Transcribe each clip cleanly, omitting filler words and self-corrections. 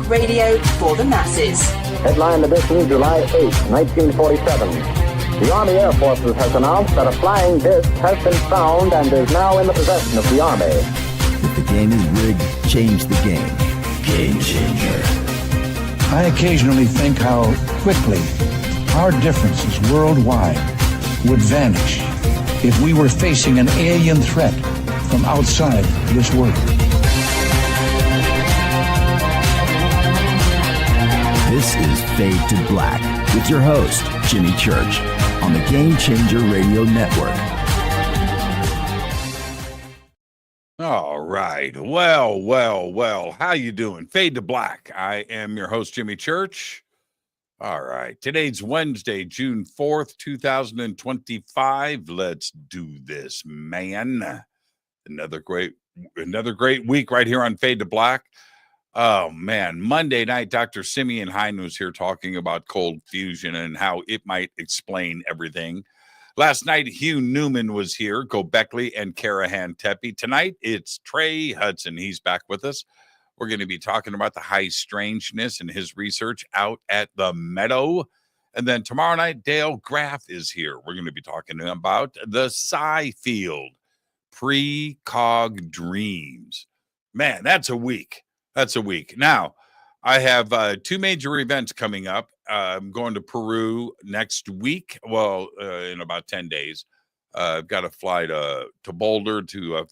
radio for the masses. Headline edition, July 8, 1947. The Army Air Forces has announced that a flying disc has been found and is now in the possession of the Army. If the game is rigged, change the game. Game changer. I occasionally think how quickly our differences worldwide would vanish if we were facing an alien threat from outside this world. This is Fade to Black with your host, Jimmy Church, on the Game Changer Radio Network. All right. Well. How you doing? Fade to Black. I am your host, Jimmy Church. All right. Today's Wednesday, June 4th, 2025. Let's do this, man. Another great week right here on Fade to Black. Oh, man. Monday night, Dr. Simeon Hein was here talking about cold fusion and how it might explain everything. Last night, Hugh Newman was here, Gobekli and Karahan Tepe. Tonight, it's Trey Hudson. He's back with us. We're going to be talking about the high-strangeness and his research out at the Meadow. And then tomorrow night, Dale Graff is here. We're going to be talking about the psi field, precog dreams. Man, that's a week. Now, I have two major events coming up. I'm going to Peru next week. Well, in about 10 days. I've got to fly to Boulder to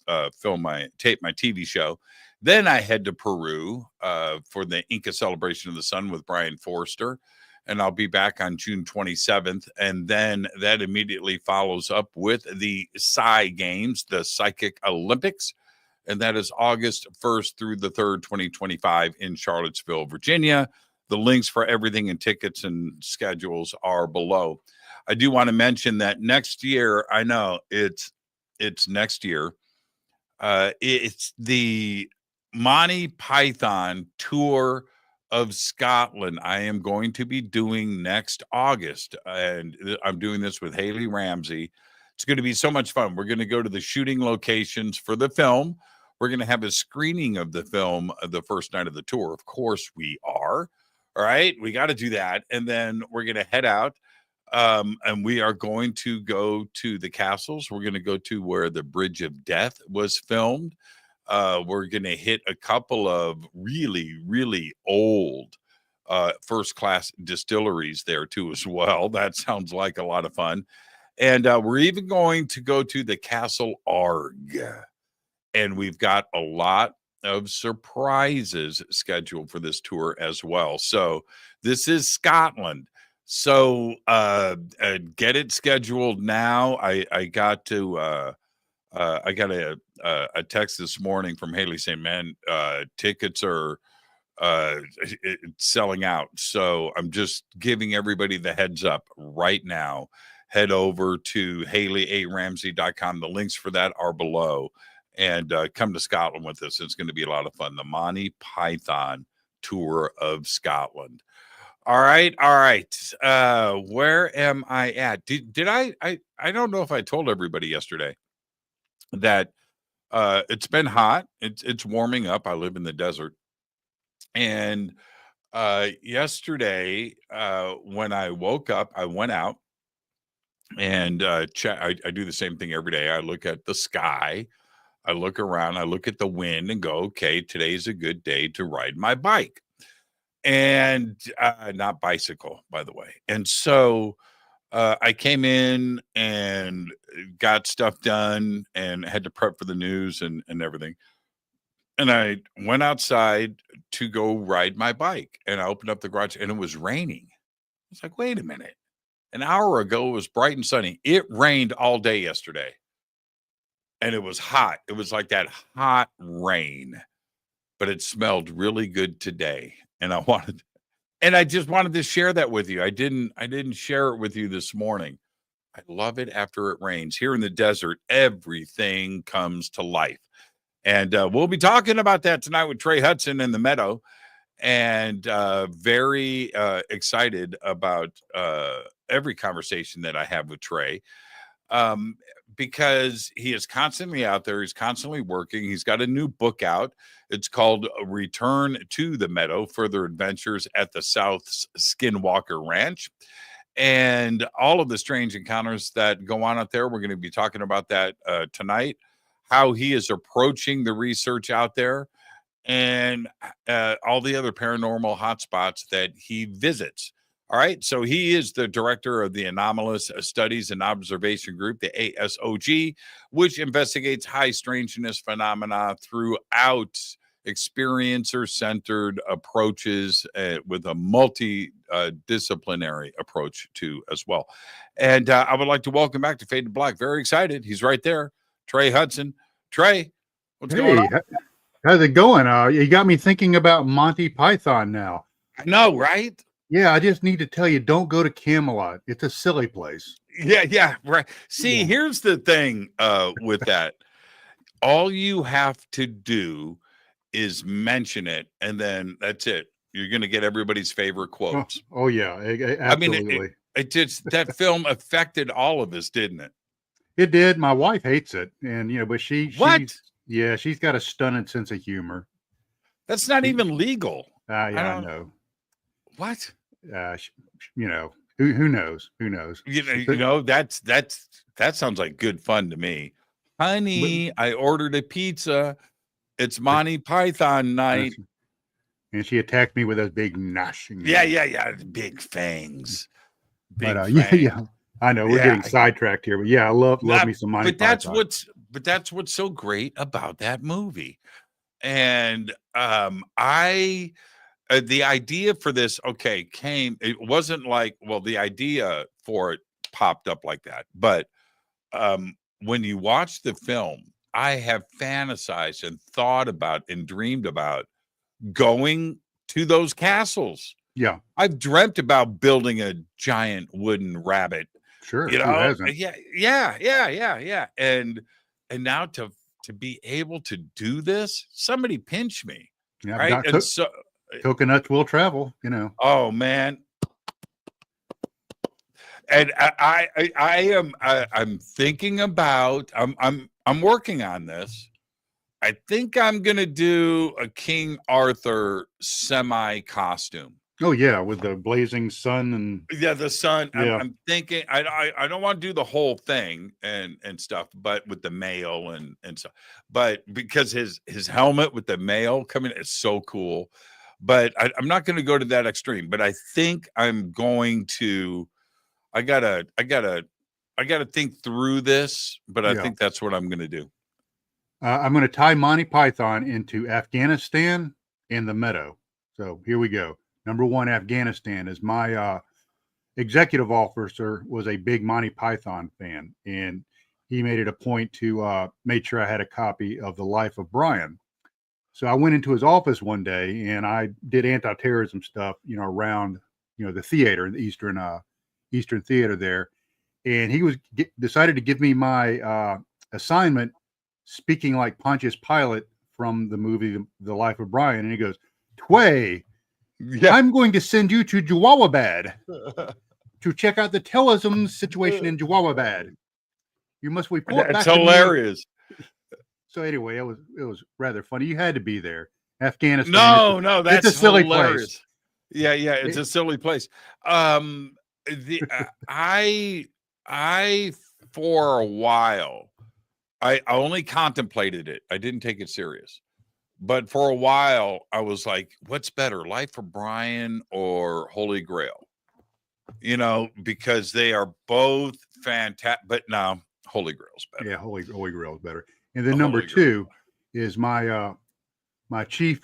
tape my TV show. Then I head to Peru for the Inca Celebration of the Sun with Brian Forster. And I'll be back on June 27th. And then that immediately follows up with the Psi Games, the Psychic Olympics. And that is August 1st through the 3rd, 2025 in Charlottesville, Virginia. The links for everything and tickets and schedules are below. I do want to mention that next year, I know it's next year. It's the Monty Python tour of Scotland I am going to be doing next August. And I'm doing this with Haley Ramsey. It's going to be so much fun. We're going to go to the shooting locations for the film. We're going to have a screening of the film the first night of the tour. Of course we are. All right. We got to do that. And then we're going to head out. And we are going to go to the castles. We're going to go to where the Bridge of Death was filmed. We're going to hit a couple of really, really old first-class distilleries there too as well. That sounds like a lot of fun. And we're even going to go to the Castle Arg. And we've got a lot of surprises scheduled for this tour as well. So this is Scotland. So get it scheduled now. I got a text this morning from Haley saying, man, tickets are selling out. So I'm just giving everybody the heads up right now. Head over to HaleyARamsey.com. The links for that are below. And come to Scotland with us. It's going to be a lot of fun. The Monty Python tour of Scotland. All right. Where am I at? Did I don't know if I told everybody yesterday that it's been hot. It's warming up. I live in the desert. And yesterday, when I woke up, I went out and I do the same thing every day. I look at the sky. I look around, I look at the wind and go, okay, today's a good day to ride my bike. And not bicycle, by the way. And so I came in and got stuff done and had to prep for the news and everything. And I went outside to go ride my bike. And I opened up the garage and it was raining. I was like, wait a minute. An hour ago, it was bright and sunny. It rained all day yesterday. And it was hot. It was like that hot rain, but it smelled really good today. And I just wanted to share that with you. I didn't share it with you this morning. I love it after it rains. Here in the desert, everything comes to life. And we'll be talking about that tonight with Trey Hudson in the Meadow. And very excited about every conversation that I have with Trey. because he is constantly out there. He's constantly working. He's got a new book out. It's called Return to the Meadow, Further Adventures at the South's Skinwalker Ranch. And all of the strange encounters that go on out there. We're going to be talking about that tonight, how he is approaching the research out there, and all the other paranormal hotspots that he visits. All right. So he is the director of the Anomalous Studies and Observation Group, the ASOG, which investigates high strangeness phenomena throughout experiencer-centered approaches with a multidisciplinary approach too as well. And I would like to welcome back to Fade to Black. Very excited. He's right there. Trey Hudson. Trey, what's going on? How's it going? You got me thinking about Monty Python now. I know, right? Yeah, I just need to tell you, don't go to Camelot. It's a silly place. Yeah, right. See, here's the thing with that. All you have to do is mention it, and then that's it. You're going to get everybody's favorite quotes. Oh yeah, absolutely. I mean, it just, that film affected all of us, didn't it? It did. My wife hates it, and but she's got a stunning sense of humor. That's not even legal. I know. What? Who knows? Who knows? That sounds like good fun to me. Honey, I ordered a pizza. It's Monty Python night. And she attacked me with those big gnashing. Yeah. Big fangs. Yeah. I know we're getting sidetracked here, but yeah, I love me some Monty Python. But that's what's so great about that movie. And the idea for this, it wasn't like, the idea for it popped up like that. But when you watch the film, I have fantasized and thought about and dreamed about going to those castles. Yeah. I've dreamt about building a giant wooden rabbit. Sure. Who hasn't? Yeah. And now to be able to do this, somebody pinch me. Yeah, right. And so coconuts will travel, Oh man. And I'm thinking about, I'm working on this. I think I'm going to do a King Arthur semi costume. Oh yeah. With the blazing sun and the sun. Yeah. I'm thinking, I don't want to do the whole thing and stuff, but with the mail and stuff, but because his helmet with the mail coming is so cool, but I'm not going to go to that extreme, but I think I'm going to, I gotta think through this, but I think that's what I'm going to do. I'm going to tie Monty Python into Afghanistan and the Meadow. So here we go. Number one, Afghanistan is my executive officer was a big Monty Python fan, and he made it a point to make sure I had a copy of The Life of Brian. So I went into his office one day and I did anti-terrorism stuff, around, the theater, the Eastern Theater there. And he decided to give me my assignment speaking like Pontius Pilate from the movie The Life of Brian. And he goes, Tway, I'm going to send you to Jawabad to check out the terrorism situation in Jawabad. You must report back. That's hilarious. So anyway, it was rather funny. You had to be there. Afghanistan. No, that's it's a silly hilarious. place. Yeah, it's a silly place. I for a while, I only contemplated it. I didn't take it serious. But for a while, I was like, what's better, Life of Brian or Holy Grail? Because they are both fantastic. But no, Holy Grail's better. Yeah, Holy Grail is better. And then number two is my my chief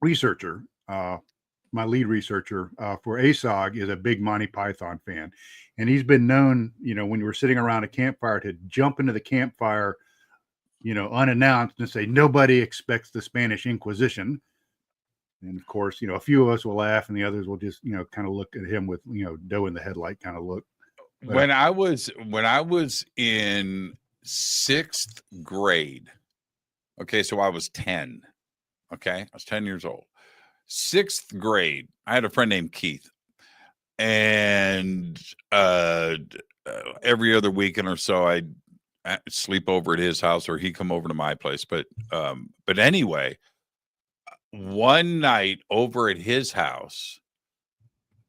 researcher, my lead researcher for ASOG is a big Monty Python fan. And he's been known, when we're sitting around a campfire, to jump into the campfire, unannounced and say, nobody expects the Spanish Inquisition. And of course, a few of us will laugh and the others will just, kind of look at him with, doe in the headlight kind of look. But when I was in 6th grade, so I was 10. I was 10 years old. 6th grade, I had a friend named Keith, and every other weekend or so, I'd sleep over at his house, or he come over to my place. But anyway, one night over at his house,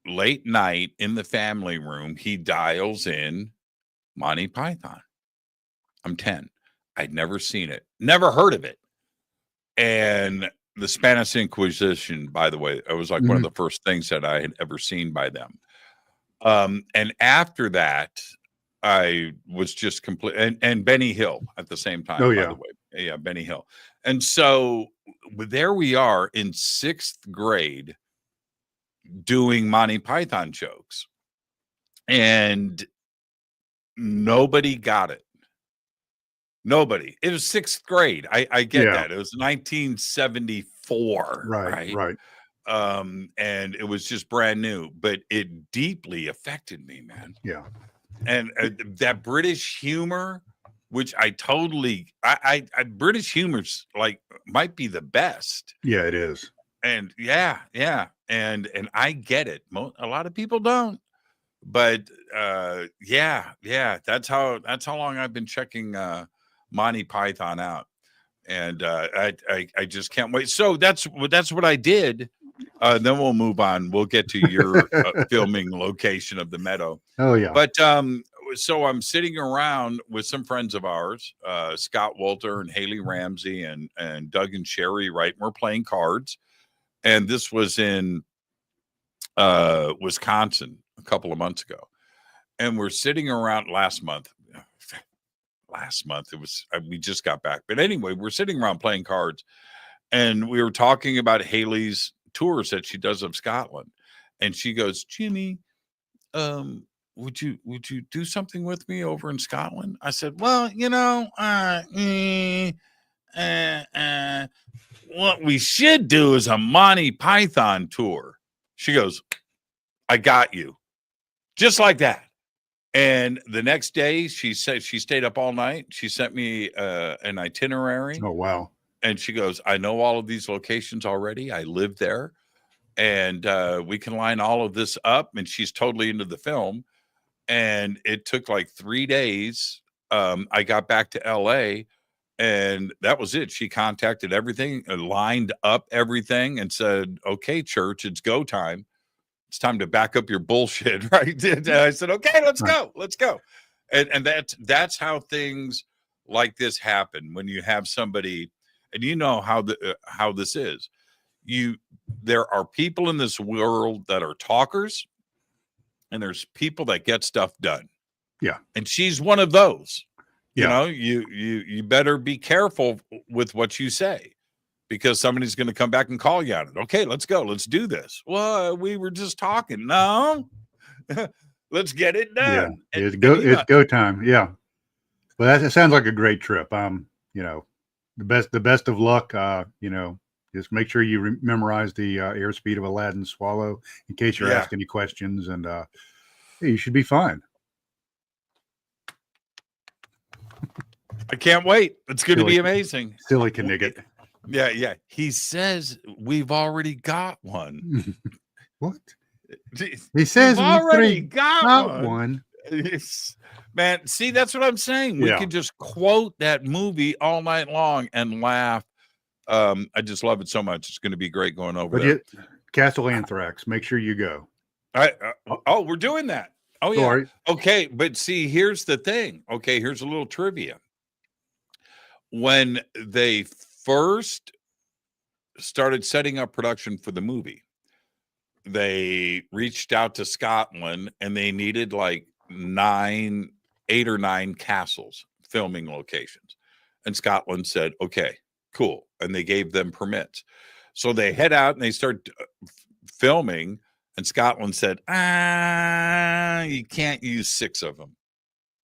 late night in the family room, he dials in Monty Python. I'm 10. I'd never seen it, never heard of it. And the Spanish Inquisition, by the way, it was like one of the first things that I had ever seen by them. And after that, I was just complete, and Benny Hill at the same time, by the way. Yeah, Benny Hill. And so there we are in 6th grade doing Monty Python jokes, and nobody got it. Nobody. It was 6th grade. I get that. It was 1974. Right. And it was just brand new, but it deeply affected me, man. Yeah. And that British humor, which I totally, British humor's like might be the best. Yeah, it is. And yeah. And I get it. A lot of people don't, but yeah. That's how long I've been checking Monty Python out. And I just can't wait. So that's what I did. Then we'll move on. We'll get to your filming location of the Meadow. Oh yeah. But so I'm sitting around with some friends of ours, Scott Walter and Haley Ramsey and Doug and Sherry Wright. And we're playing cards. And this was in Wisconsin a couple of months ago. And we're sitting around last month. It was, we just got back. But anyway, we're sitting around playing cards. And we were talking about Haley's tours that she does of Scotland. And she goes, Jimmy, would you do something with me over in Scotland? I said, well, what we should do is a Monty Python tour. She goes, I got you. Just like that. And the next day, she said she stayed up all night. She sent me an itinerary. Oh, wow. And she goes, I know all of these locations already. I live there. And we can line all of this up. And she's totally into the film. And it took like 3 days. I got back to LA. And that was it. She contacted everything, lined up everything, and said, okay, church, it's go time. It's time to back up your bullshit, right? And I said, okay, let's go. And that's how things like this happen when you have somebody, and you know how this is. There are people in this world that are talkers, and there's people that get stuff done. Yeah. And she's one of those. Yeah. You better be careful with what you say, because somebody's going to come back and call you on it. Okay, let's go. Let's do this. Well, we were just talking. No, let's get it done. Yeah. It's go time. Yeah. Well, that sounds like a great trip. The best of luck. Just make sure you memorize the airspeed of Aladdin's swallow in case you're asked any questions, and you should be fine. I can't wait. It's going to be amazing. Silly Knigget. Yeah. He says we've already got one. What? He says we've already got one. Man, see, that's what I'm saying. We can just quote that movie all night long and laugh. I just love it so much. It's going to be great going over there. Castle Anthrax. Make sure you go. We're doing that. Oh, yeah. Sorry. Okay, but see, here's the thing. Okay, here's a little trivia. When they first started setting up production for the movie, they reached out to Scotland, and they needed like 8 or 9 castles, filming locations. And Scotland said, okay, cool. And they gave them permits. So they head out and they start filming. And Scotland said, you can't use 6 of them.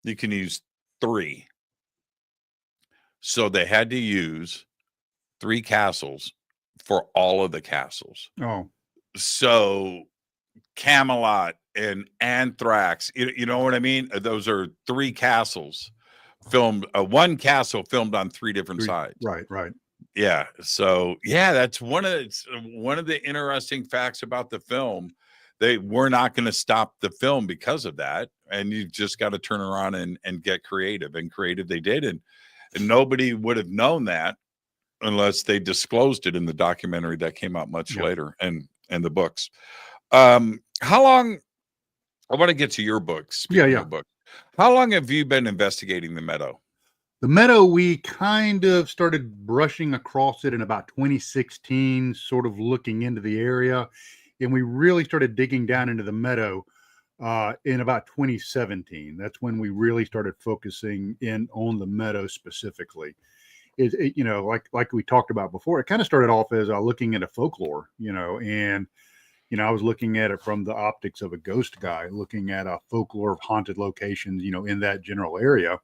You can use 3. So they had to use 3 castles for all of the castles. Oh. So Camelot and Anthrax, you know what I mean? Those are 3 castles filmed, 1 castle filmed on 3 different sides. Right. Yeah. So yeah, that's one of the interesting facts about the film, they were not going to stop the film because of that. And you just got to turn around and get creative, and creative they did. And nobody would have known that unless they disclosed it in the documentary that came out much later, and the books. How long, I want to get to your books. Speaking of books, how long have you been investigating the Meadow? The Meadow, we kind of started brushing across it in about 2016, sort of looking into the area. And we really started digging down into the Meadow in about 2017. That's when we really started focusing in on the Meadow specifically. It you know, like we talked about before, it kind of started off as looking into folklore, and I was looking at it from the optics of a ghost guy, looking at a folklore of haunted locations, in that general area.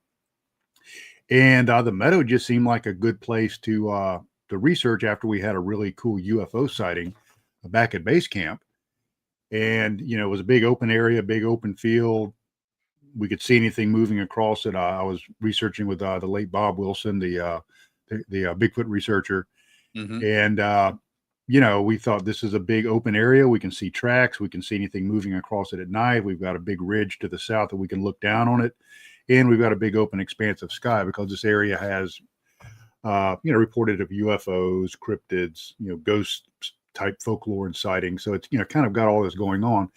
And the Meadow just seemed like a good place to research after we had a really cool UFO sighting back at base camp. And, it was a big open area, big open field. We could see anything moving across it. I was researching with the late Bob Wilson, the Bigfoot researcher. Mm-hmm. And, we thought this is a big open area. We can see tracks. We can see anything moving across it at night. We've got a big ridge to the south that we can look down on it. And we've got a big open expanse of sky because this area has, reported of UFOs, cryptids, ghost type folklore and sightings. So it's, kind of got all this going on.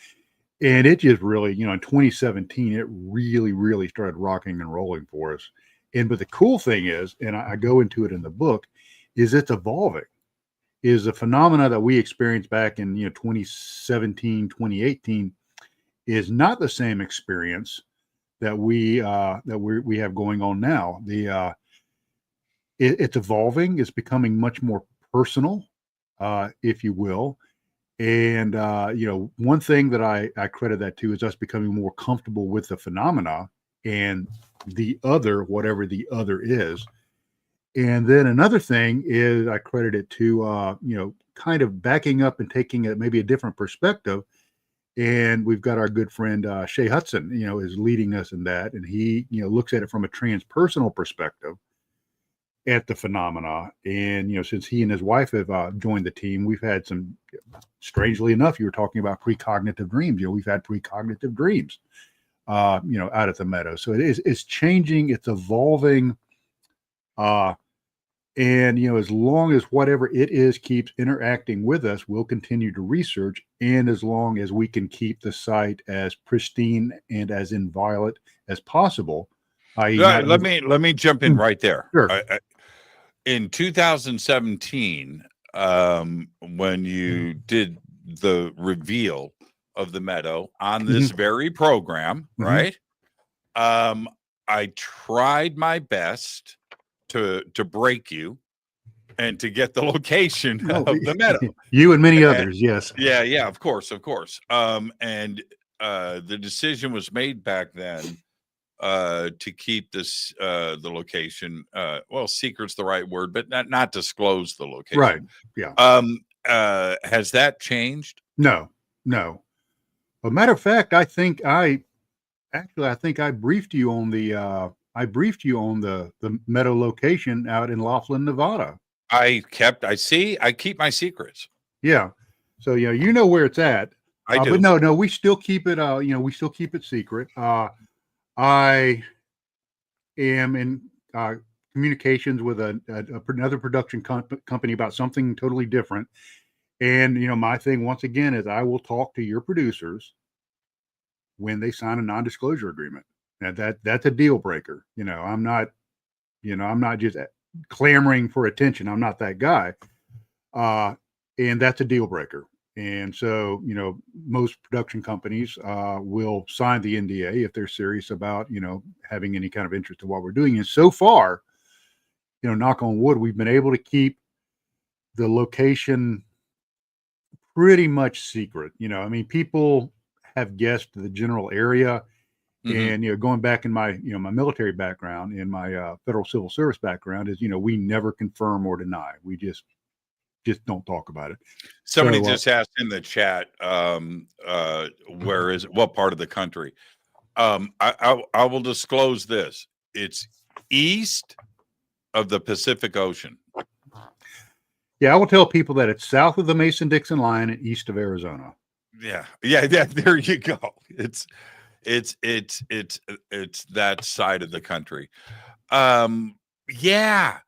And it just really, in 2017, it really, really started rocking and rolling for us. But the cool thing is, and I go into it in the book, is it's evolving. Is the phenomena that we experienced back in 2017, 2018 is not the same experience that we have going on now. It's evolving. It's becoming much more personal, if you will. And one thing that I credit that to is us becoming more comfortable with the phenomena and the other, whatever the other is. And then another thing is I credit it to kind of backing up and taking maybe a different perspective. And we've got our good friend Trey Hudson, is leading us in that, and he looks at it from a transpersonal perspective at the phenomena. And since he and his wife have joined the team, we've had some, strangely enough, you were talking about precognitive dreams. We've had precognitive dreams, out at the Meadow. So it's changing, it's evolving, and as long as whatever it is keeps interacting with us, we'll continue to research. And as long as we can keep the site as pristine and as inviolate as possible, let me jump in right there. Sure. In 2017, when you did the reveal of the Meadow on this very program, right? I tried my best to break you and to get the location of the Meadow. You and many others, yes. Yeah, of course. And the decision was made back then to keep this the location. Well, secret's the right word, but not disclose the location. Right. Yeah. Has that changed? No. As a matter of fact, I think I briefed you on the the Meadow location out in Laughlin, Nevada. I keep my secrets. Yeah. So you know where it's at. I do. But no, we still keep it we still keep it secret. I am in communications with another production company about something totally different. And my thing once again is I will talk to your producers when they sign a non-disclosure agreement. Now that's a deal breaker. I'm not just clamoring for attention. I'm not that guy. And that's a deal breaker. And so, most production companies will sign the NDA if they're serious about, having any kind of interest in what we're doing. And so far, knock on wood, we've been able to keep the location pretty much secret. People have guessed the general area. And going back in my my military background, in my federal civil service background, is we never confirm or deny. We just don't talk about it. Somebody just asked in the chat, where is it? What part of the country? I will disclose this. It's east of the Pacific Ocean. Yeah, I will tell people that it's south of the Mason-Dixon line and east of Arizona. Yeah. There you go. It's that side of the country. Yeah.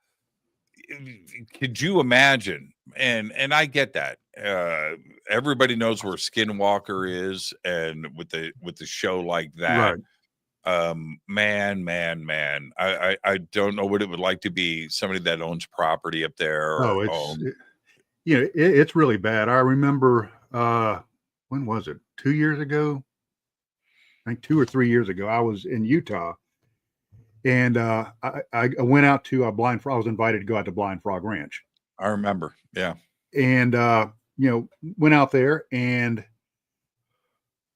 Could you imagine? And I get that. Everybody knows where Skinwalker is, and with the show like that, man, I don't know what it would like to be somebody that owns property up there. It's really bad. I remember when was it? 2 years ago? I think 2 or 3 years ago, I was in Utah, and I went out to a Blind Frog. I was invited to go out to Blind Frog Ranch. I remember, yeah. And went out there, and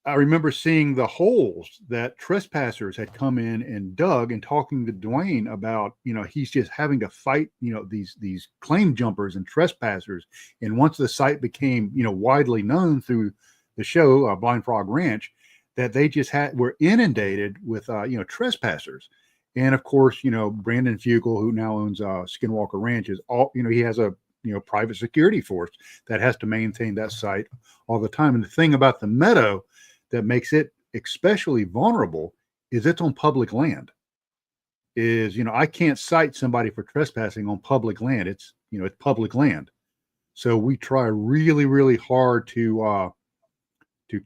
I remember seeing the holes that trespassers had come in and dug, and talking to Dwayne about, he's just having to fight, these claim jumpers and trespassers. And once the site became, widely known through the show, Blind Frog Ranch, that they just were inundated with, trespassers. And of course, Brandon Fugel, who now owns Skinwalker Ranch, is he has a, private security force that has to maintain that site all the time. And the thing about the Meadow that makes it especially vulnerable is it's on public land. I can't cite somebody for trespassing on public land. It's public land. So we try really, really hard to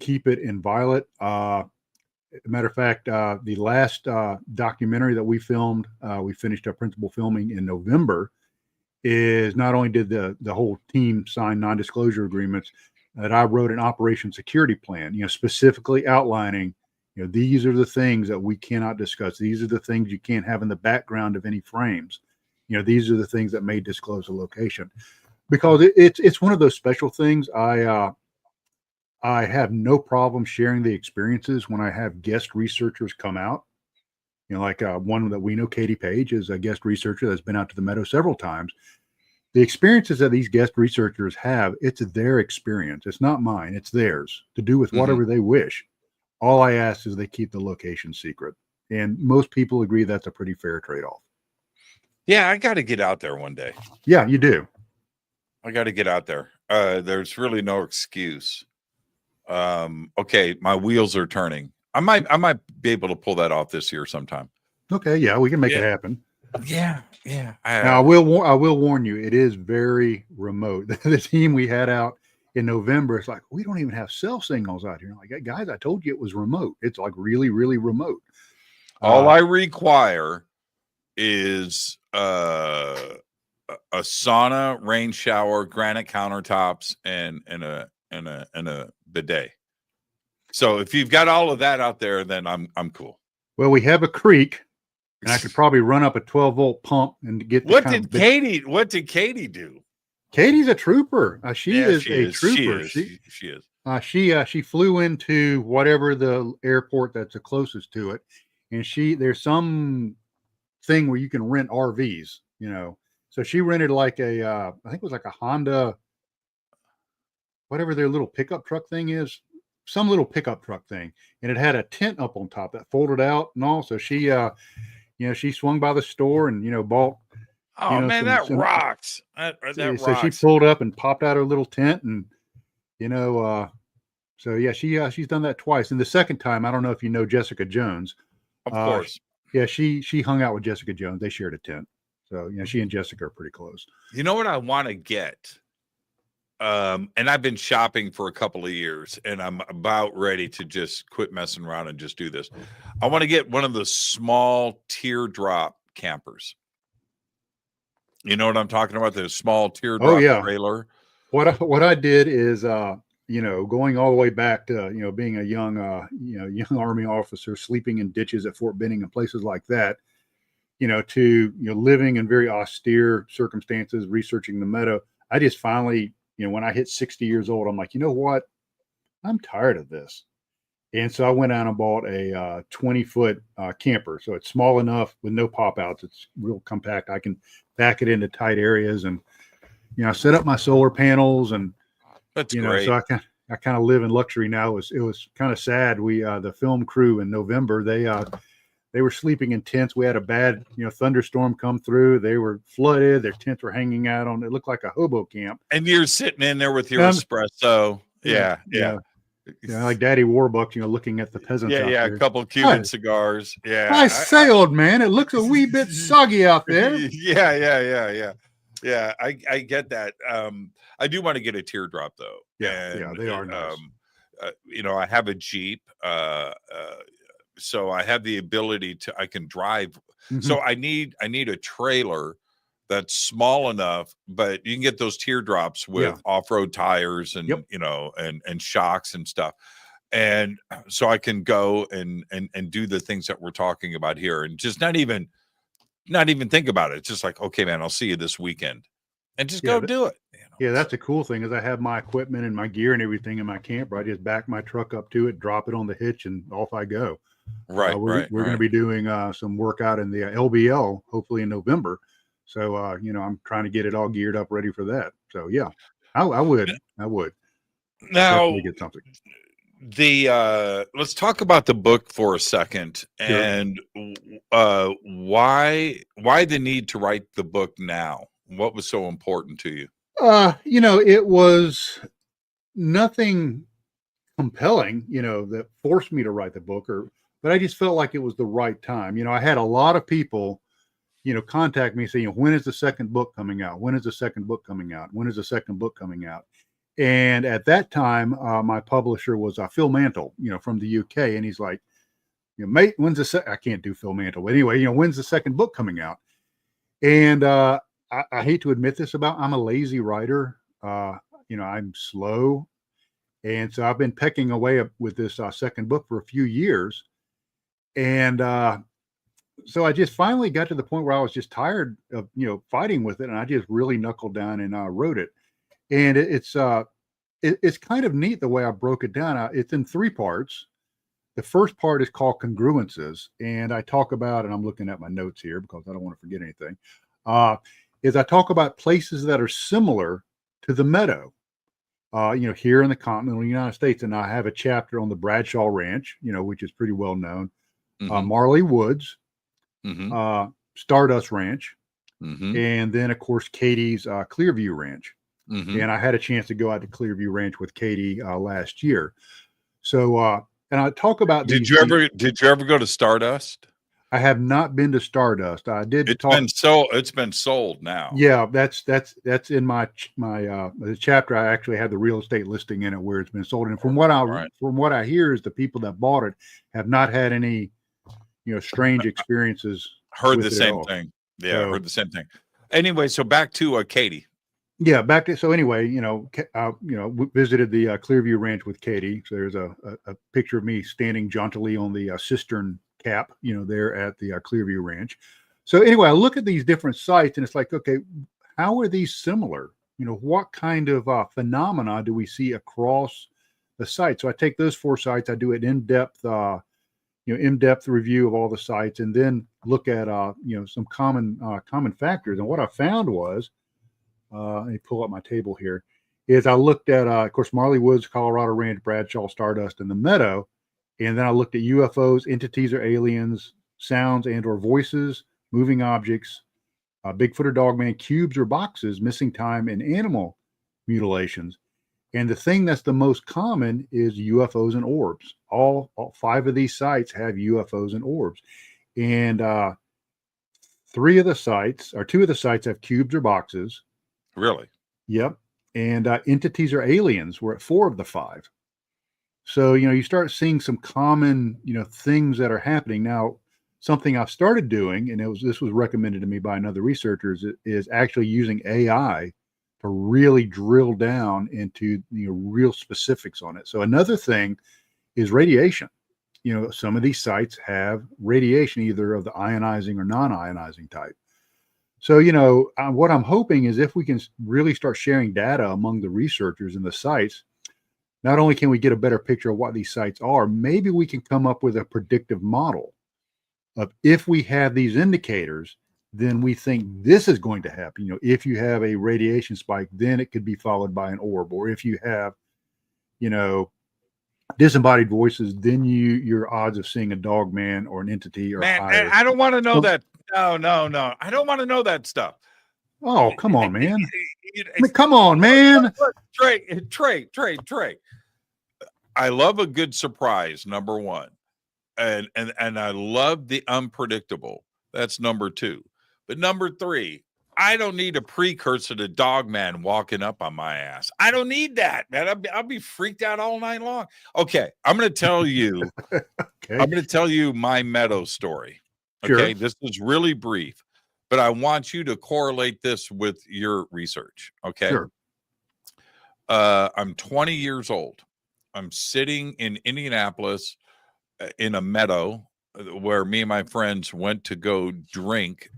keep it inviolate. Matter of fact, the last documentary that we filmed, we finished our principal filming in November, is not only did the whole team sign non-disclosure agreements, that I wrote an operation security plan, specifically outlining, these are the things that we cannot discuss. These are the things you can't have in the background of any frames. These are the things that may disclose the location, because it's one of those special things. I have no problem sharing the experiences when I have guest researchers come out. Like one that we know, Katie Page, is a guest researcher that's been out to the Meadow several times. The experiences that these guest researchers have, it's their experience. It's not mine. It's theirs to do with whatever they wish. All I ask is they keep the location secret. And most people agree that's a pretty fair trade-off. Yeah, I got to get out there one day. Yeah, you do. I got to get out there. There's really no excuse. Okay, my wheels are turning. I might be able to pull that off this year sometime. Okay, yeah, we can make it happen. Yeah. Now, I will warn you, it is very remote. The team we had out in November, it's like, we don't even have cell signals out here. I'm like, guys, I told you it was remote. It's like really, really remote. All I require is a sauna, rain shower, granite countertops, and a bidet. So if you've got all of that out there, then I'm cool. Well, we have a creek, and I could probably run up a 12-volt pump and get. What did Katie do? Katie's a trooper. She is a trooper. She is. She flew into whatever the airport that's the closest to it, and there's some thing where you can rent RVs. So she rented like I think it was like a Honda, whatever their little pickup truck thing is. Some little pickup truck thing, and it had a tent up on top that folded out and all. So she, she swung by the store and bought. Oh man, that rocks! That rocks. So she pulled up and popped out her little tent, and so yeah, she's done that twice. And the second time, I don't know if you know Jessica Jones. Of course. Yeah, she hung out with Jessica Jones. They shared a tent, so she and Jessica are pretty close. You know what I want to get? And I've been shopping for a couple of years, and I'm about ready to just quit messing around and just do this. I want to get one of the small teardrop campers. You know what I'm talking about? The small teardrop trailer. What I did is, going all the way back to, being a young Army officer, sleeping in ditches at Fort Benning and places like that, to, living in very austere circumstances, researching the Meadow. I just finally, when I hit 60 years old, I'm like, you know what? I'm tired of this. And so I went out and bought a 20-foot camper. So it's small enough with no pop outs. It's real compact. I can back it into tight areas, and, I set up my solar panels, and that's great. So I kind of live in luxury now. It was kind of sad. We, the film crew in November, they were sleeping in tents. We had a bad, thunderstorm come through. They were flooded. Their tents were hanging out it looked like a hobo camp. And you're sitting in there with your espresso. Yeah. like Daddy Warbucks, looking at the peasants. Yeah, out yeah, there. a couple Cuban cigars. Yeah, I say, old man, it looks a wee bit soggy out there. Yeah. I get that. I do want to get a teardrop though. Yeah, they are nice. I have a Jeep, so I have the ability I can drive. Mm-hmm. So I need a trailer that's small enough, but you can get those teardrops with off-road tires and and shocks and stuff. And so I can go and do the things that we're talking about here, and just not even think about it. It's just like, okay, man, I'll see you this weekend, and just go do it. Yeah, that's a cool thing is I have my equipment and my gear and everything in my camper. I just back my truck up to it, drop it on the hitch, and off I go. Right. We're going to be doing some work out in the LBL, hopefully in November. So, I'm trying to get it all geared up, ready for that. So, yeah, I would. Now, get something. Let's talk about the book for a second, and why the need to write the book now? What was so important to you? It was nothing compelling, that forced me to write the book, but I just felt like it was the right time. I had a lot of people, contact me saying, when is the second book coming out? When is the second book coming out? When is the second book coming out? And at that time, my publisher was Phil Mantle, from the UK. And he's like, mate, when's I can't do Phil Mantle. But anyway, when's the second book coming out? And I hate to admit this I'm a lazy writer. I'm slow. And so I've been pecking away with this second book for a few years. And so I just finally got to the point where I was just tired of, fighting with it. And I just really knuckled down and wrote it. And it's kind of neat the way I broke it down. It's in 3 parts. The first part is called congruences. And I talk about, and I'm looking at my notes here because I don't want to forget anything, is I talk about places that are similar to the Meadow, here in the continental United States. And I have a chapter on the Bradshaw Ranch, which is pretty well known, Marley Woods, Stardust Ranch, and then, of course, Katie's Clearview Ranch. And I had a chance to go out to Clearview Ranch with Katie last year. So, and I talk about. Did you ever go to Stardust? I have not been to Stardust. I did. It's been sold now. Yeah, that's in my the chapter. I actually have the real estate listing in it where it's been sold. And from what I hear is the people that bought it have not had any, strange experiences. Heard the same thing. Yeah, heard the same thing. Anyway, so back to Katie. Yeah, so anyway, we visited the Clearview Ranch with Katie. So there's a picture of me standing jauntily on the cistern cap, there at the Clearview Ranch. So anyway, I look at these different sites and it's like, okay, how are these similar? What kind of phenomena do we see across the site? So I take those 4 sites, I do an in-depth review of all the sites, and then look at, some common factors. And what I found was, let me pull up my table here, is I looked at, of course, Marley Woods, Colorado Ranch, Bradshaw, Stardust, and the Meadow. And then I looked at UFOs, entities or aliens, sounds and or voices, moving objects, Bigfoot or Dogman, cubes or boxes, missing time, and animal mutilations. And the thing that's the most common is UFOs and orbs. All 5 of these sites have UFOs and orbs. And 2 of the sites have cubes or boxes. Really? Yep. And entities or aliens were at 4 of the 5. So, you start seeing some common, things that are happening. Now, something I've started doing, and this was recommended to me by another researcher, is actually using AI to really drill down into, real specifics on it. So another thing is radiation. Some of these sites have radiation, either of the ionizing or non-ionizing type. So, what I'm hoping is if we can really start sharing data among the researchers and the sites, not only can we get a better picture of what these sites are, maybe we can come up with a predictive model of if we have these indicators, then we think this is going to happen. If you have a radiation spike, then it could be followed by an orb. Or if you have, disembodied voices, then your odds of seeing a dog man or an entity are higher. I don't want to know that. No. I don't want to know that stuff. Oh, come on, man. Come on, man. Trey. I love a good surprise, number one. And I love the unpredictable. That's number two. But number three, I don't need a precursor to Dogman walking up on my ass. I don't need that, man. I'll be freaked out all night long. Okay, I'm going to tell you. Okay. I'm going to tell you my Meadow story. Sure. Okay, this is really brief, but I want you to correlate this with your research. Okay. Sure. I'm 20 years old. I'm sitting in Indianapolis in a meadow where me and my friends went to go drink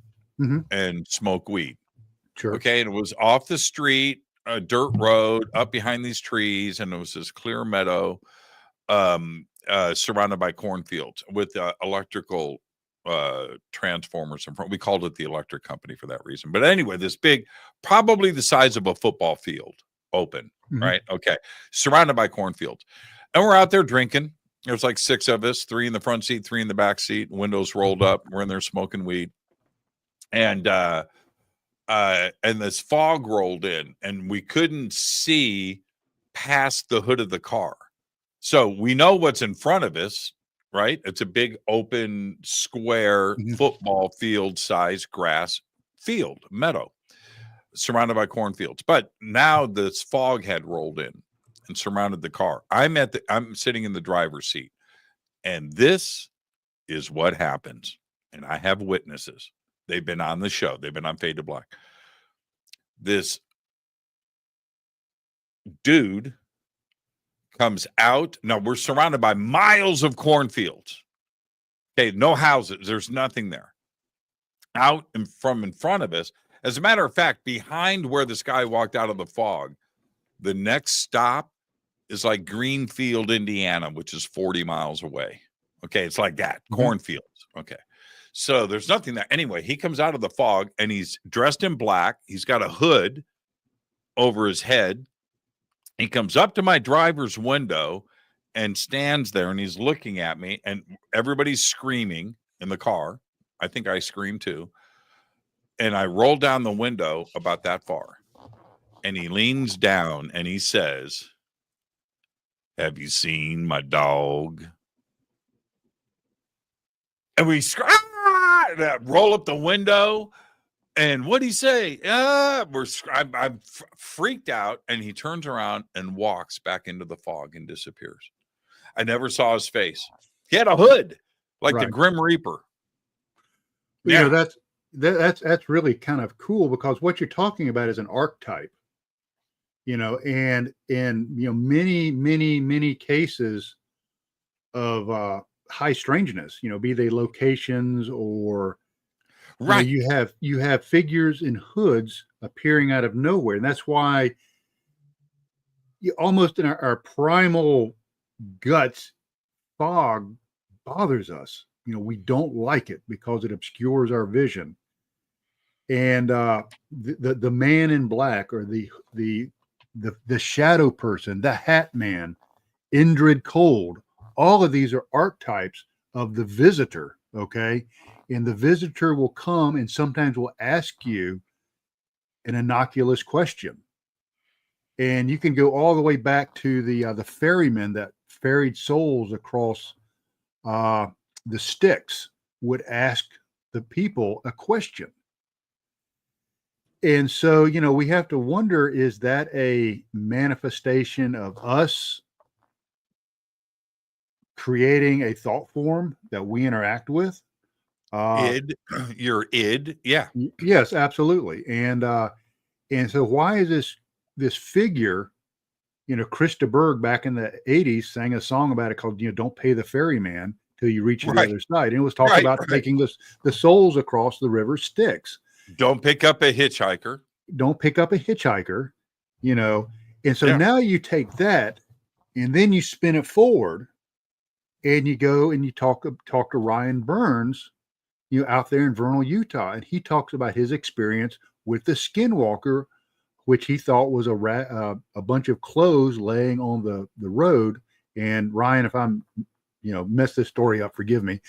and smoke weed. Sure. Okay. And it was off the street, a dirt road up behind these trees. And it was this clear meadow, surrounded by cornfields with electrical transformers in front. We called it the electric company for that reason. But anyway, this big, probably the size of a football field, open, right? Okay. Surrounded by cornfields. And we're out there drinking. There's like 6 of us, 3 in the front seat, 3 in the back seat, windows rolled up. We're in there smoking weed. And this fog rolled in and we couldn't see past the hood of the car. So we know what's in front of us, right? It's a big open square football field size grass field, meadow, surrounded by cornfields. But now this fog had rolled in and surrounded the car. I'm sitting in the driver's seat. And this is what happens. And I have witnesses. They've been on the show. They've been on Fade to Black. This dude comes out. Now we're surrounded by miles of cornfields. Okay, no houses. There's nothing there. Out from in front of us. As a matter of fact, behind where this guy walked out of the fog, the next stop is like Greenfield, Indiana, which is 40 miles away. Okay, it's like that. Cornfields. Okay. So there's nothing there. Anyway, he comes out of the fog and he's dressed in black. He's got a hood over his head. He comes up to my driver's window and stands there and he's looking at me and everybody's screaming in the car. I think I screamed too. And I roll down the window about that far and he leans down and he says, "Have you seen my dog?" And we roll up the window. And what'd he say? I'm freaked out. And he turns around and walks back into the fog and disappears. I never saw his face. He had a hood like the Grim Reaper. Yeah, you know, that's really kind of cool because what you're talking about is an archetype. You know, and in many cases of high strangeness, be they locations or you have figures in hoods appearing out of nowhere. And that's why almost in our primal guts, fog bothers us. We don't like it because it obscures our vision. And the man in black or the shadow person, the hat man, Indrid Cold, all of these are archetypes of the visitor. Okay. And the visitor will come and sometimes will ask you an innocuous question. And you can go all the way back to the ferrymen that ferried souls across the Styx would ask the people a question. And so, we have to wonder, is that a manifestation of us creating a thought form that we interact with? Your id. Yeah. Yes, absolutely. And so why is this figure, Krista Berg back in the 80s sang a song about it called, Don't Pay the Ferryman Till You Reach the Other Side. And it was talking about taking the souls across the river Styx. Don't pick up a hitchhiker. Don't pick up a hitchhiker, And so now you take that and then you spin it forward and you go and you talk to Ryan Burns, out there in Vernal, Utah. And he talks about his experience with the Skinwalker, which he thought was a bunch of clothes laying on the road. And Ryan, if I'm, mess this story up, forgive me,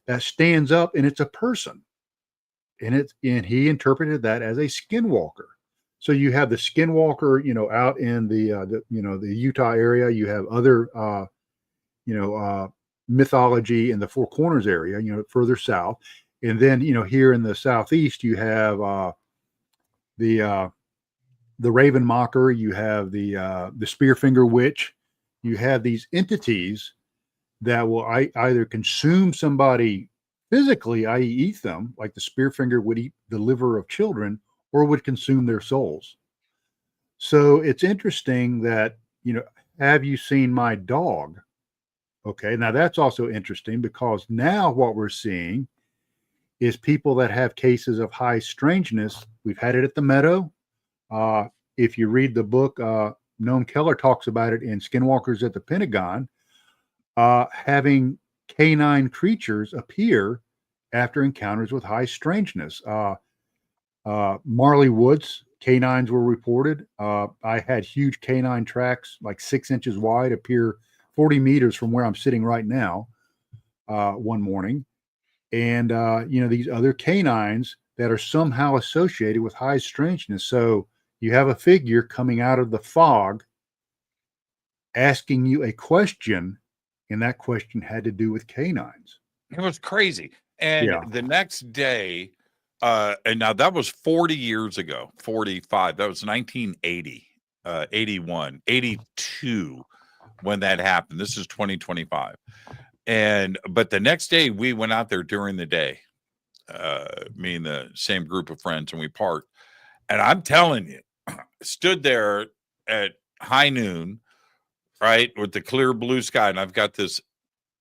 that stands up and it's a person. And he interpreted that as a skinwalker. So you have the skinwalker, out in the Utah area. You have other mythology in the Four Corners area, further south. And then, here in the southeast, you have the Raven Mocker, you have the Spearfinger Witch, you have these entities that will either consume somebody physically, i.e. eat them, like the Spearfinger would eat the liver of children, or would consume their souls. So it's interesting that, have you seen my dog? Okay, now that's also interesting, because now what we're seeing is people that have cases of high strangeness. We've had it at the Meadow. If you read the book, Noam Keller talks about it in Skinwalkers at the Pentagon, having canine creatures appear after encounters with high strangeness. Marley Woods, canines were reported. I had huge canine tracks, like 6 inches wide, appear 40 meters from where I'm sitting right now one morning. And, these other canines that are somehow associated with high strangeness. So you have a figure coming out of the fog asking you a question, and that question had to do with canines. It was crazy. And the next day, and now that was 40 years ago, 45. That was 1980, 81, 82 when that happened. This is 2025. But the next day we went out there during the day, me and the same group of friends, and we parked. And I'm telling you, stood there at high noon, right, with the clear blue sky, and I've got this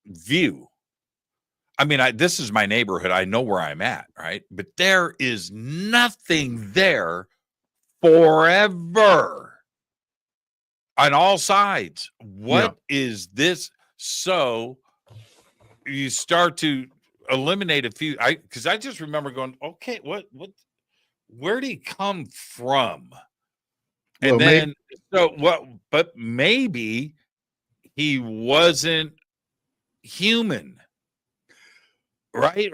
view. I mean, this is my neighborhood. I know where I'm at, right? But there is nothing there forever on all sides. What is this? So you start to eliminate a few. Because I just remember going, okay, where'd he come from? And then, but maybe he wasn't human. Right.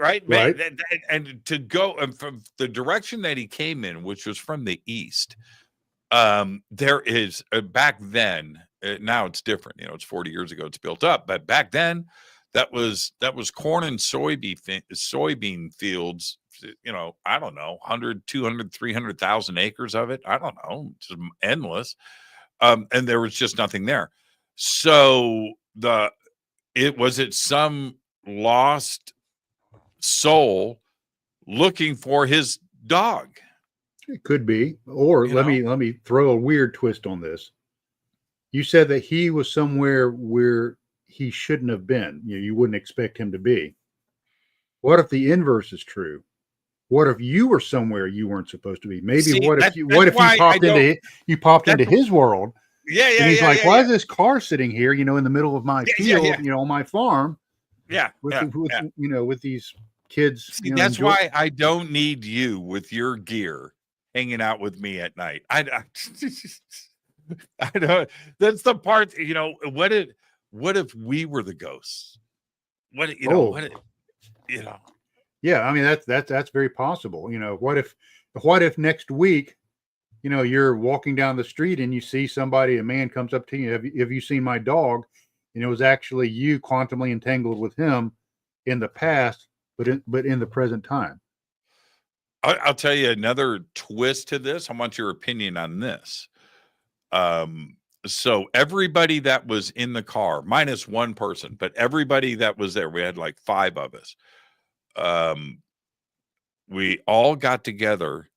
And to go and from the direction that he came in, which was from the east, there is back then. Now it's different. It's 40 years ago. It's built up, but back then, that was corn and soybean fields. I don't know, 100, 200, 300,000 acres of it. I don't know, just endless. And there was just nothing there. So it was some lost soul looking for his dog. It could be. Or let me throw a weird twist on this. You said that he was somewhere where he shouldn't have been. You wouldn't expect him to be. What if the inverse is true? What if you were somewhere you weren't supposed to be? Maybe what if you popped into his world? Yeah. And he's like, why is this car sitting here, in the middle of my field, on my farm? With these kids. See, that's why I don't need you with your gear hanging out with me at night. I don't. That's the part. What if we were the ghosts? Yeah, I mean that's very possible. What if next week, you're walking down the street and you see a man comes up to you, have you seen my dog? And it was actually you quantumly entangled with him in the past, but in the present time. I'll tell you another twist to this. I want your opinion on this. So everybody that was in the car, minus one person, but everybody that was there, we had like 5 of us. We all got together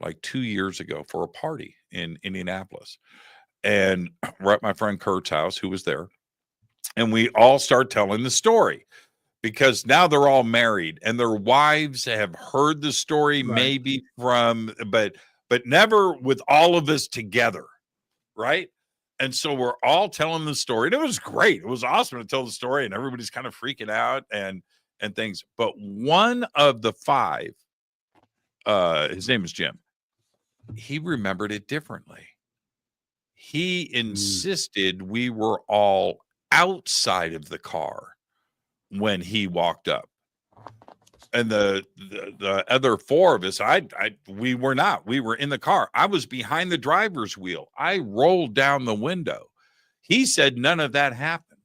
like 2 years ago for a party in Indianapolis, and we're at my friend Kurt's house, who was there, and we all start telling the story because now they're all married and their wives have heard the story, right, maybe from, but never with all of us together. Right. And so we're all telling the story, and it was great. It was awesome to tell the story, and everybody's kind of freaking out and things. But one of the 5, his name is Jim. He remembered it differently. He insisted we were all outside of the car when he walked up. And the other 4 of us, we were not. We were in the car. I was behind the driver's wheel. I rolled down the window. He said none of that happened.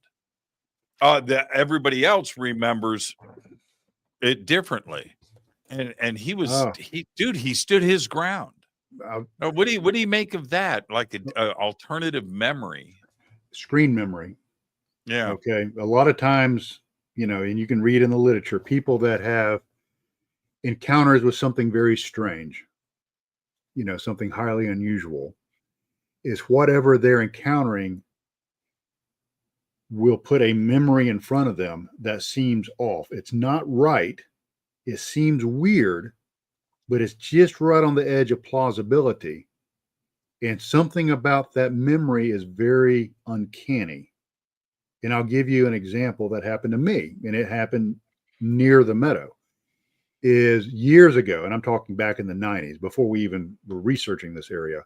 Everybody else remembers it differently. And he stood his ground. What do you make of that? Like an alternative memory? Screen memory. Yeah. Okay. A lot of times, and you can read in the literature, people that have encounters with something very strange, something highly unusual, is whatever they're encountering will put a memory in front of them that seems off. It's not right. It seems weird, but it's just right on the edge of plausibility. And something about that memory is very uncanny. And I'll give you an example that happened to me, and it happened near the Meadow. Is years ago, and I'm talking back in the 90s, before we even were researching this area,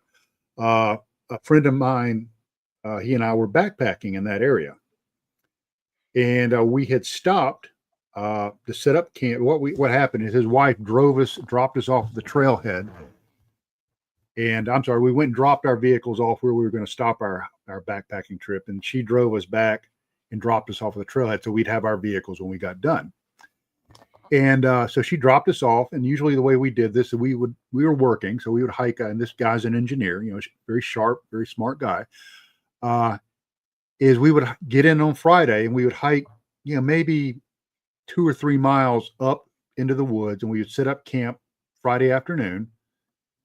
a friend of mine, he and I were backpacking in that area. And we had stopped to set up camp. What happened is his wife dropped us off the trailhead. And we went and dropped our vehicles off where we were going to stop our backpacking trip. And she drove us back and dropped us off of the trailhead so we'd have our vehicles when we got done. And so she dropped us off. And usually the way we did this, we were working. So we would hike. And this guy's an engineer, very sharp, very smart guy. Is we would get in on Friday and we would hike, maybe 2 or 3 miles up into the woods. And we would set up camp Friday afternoon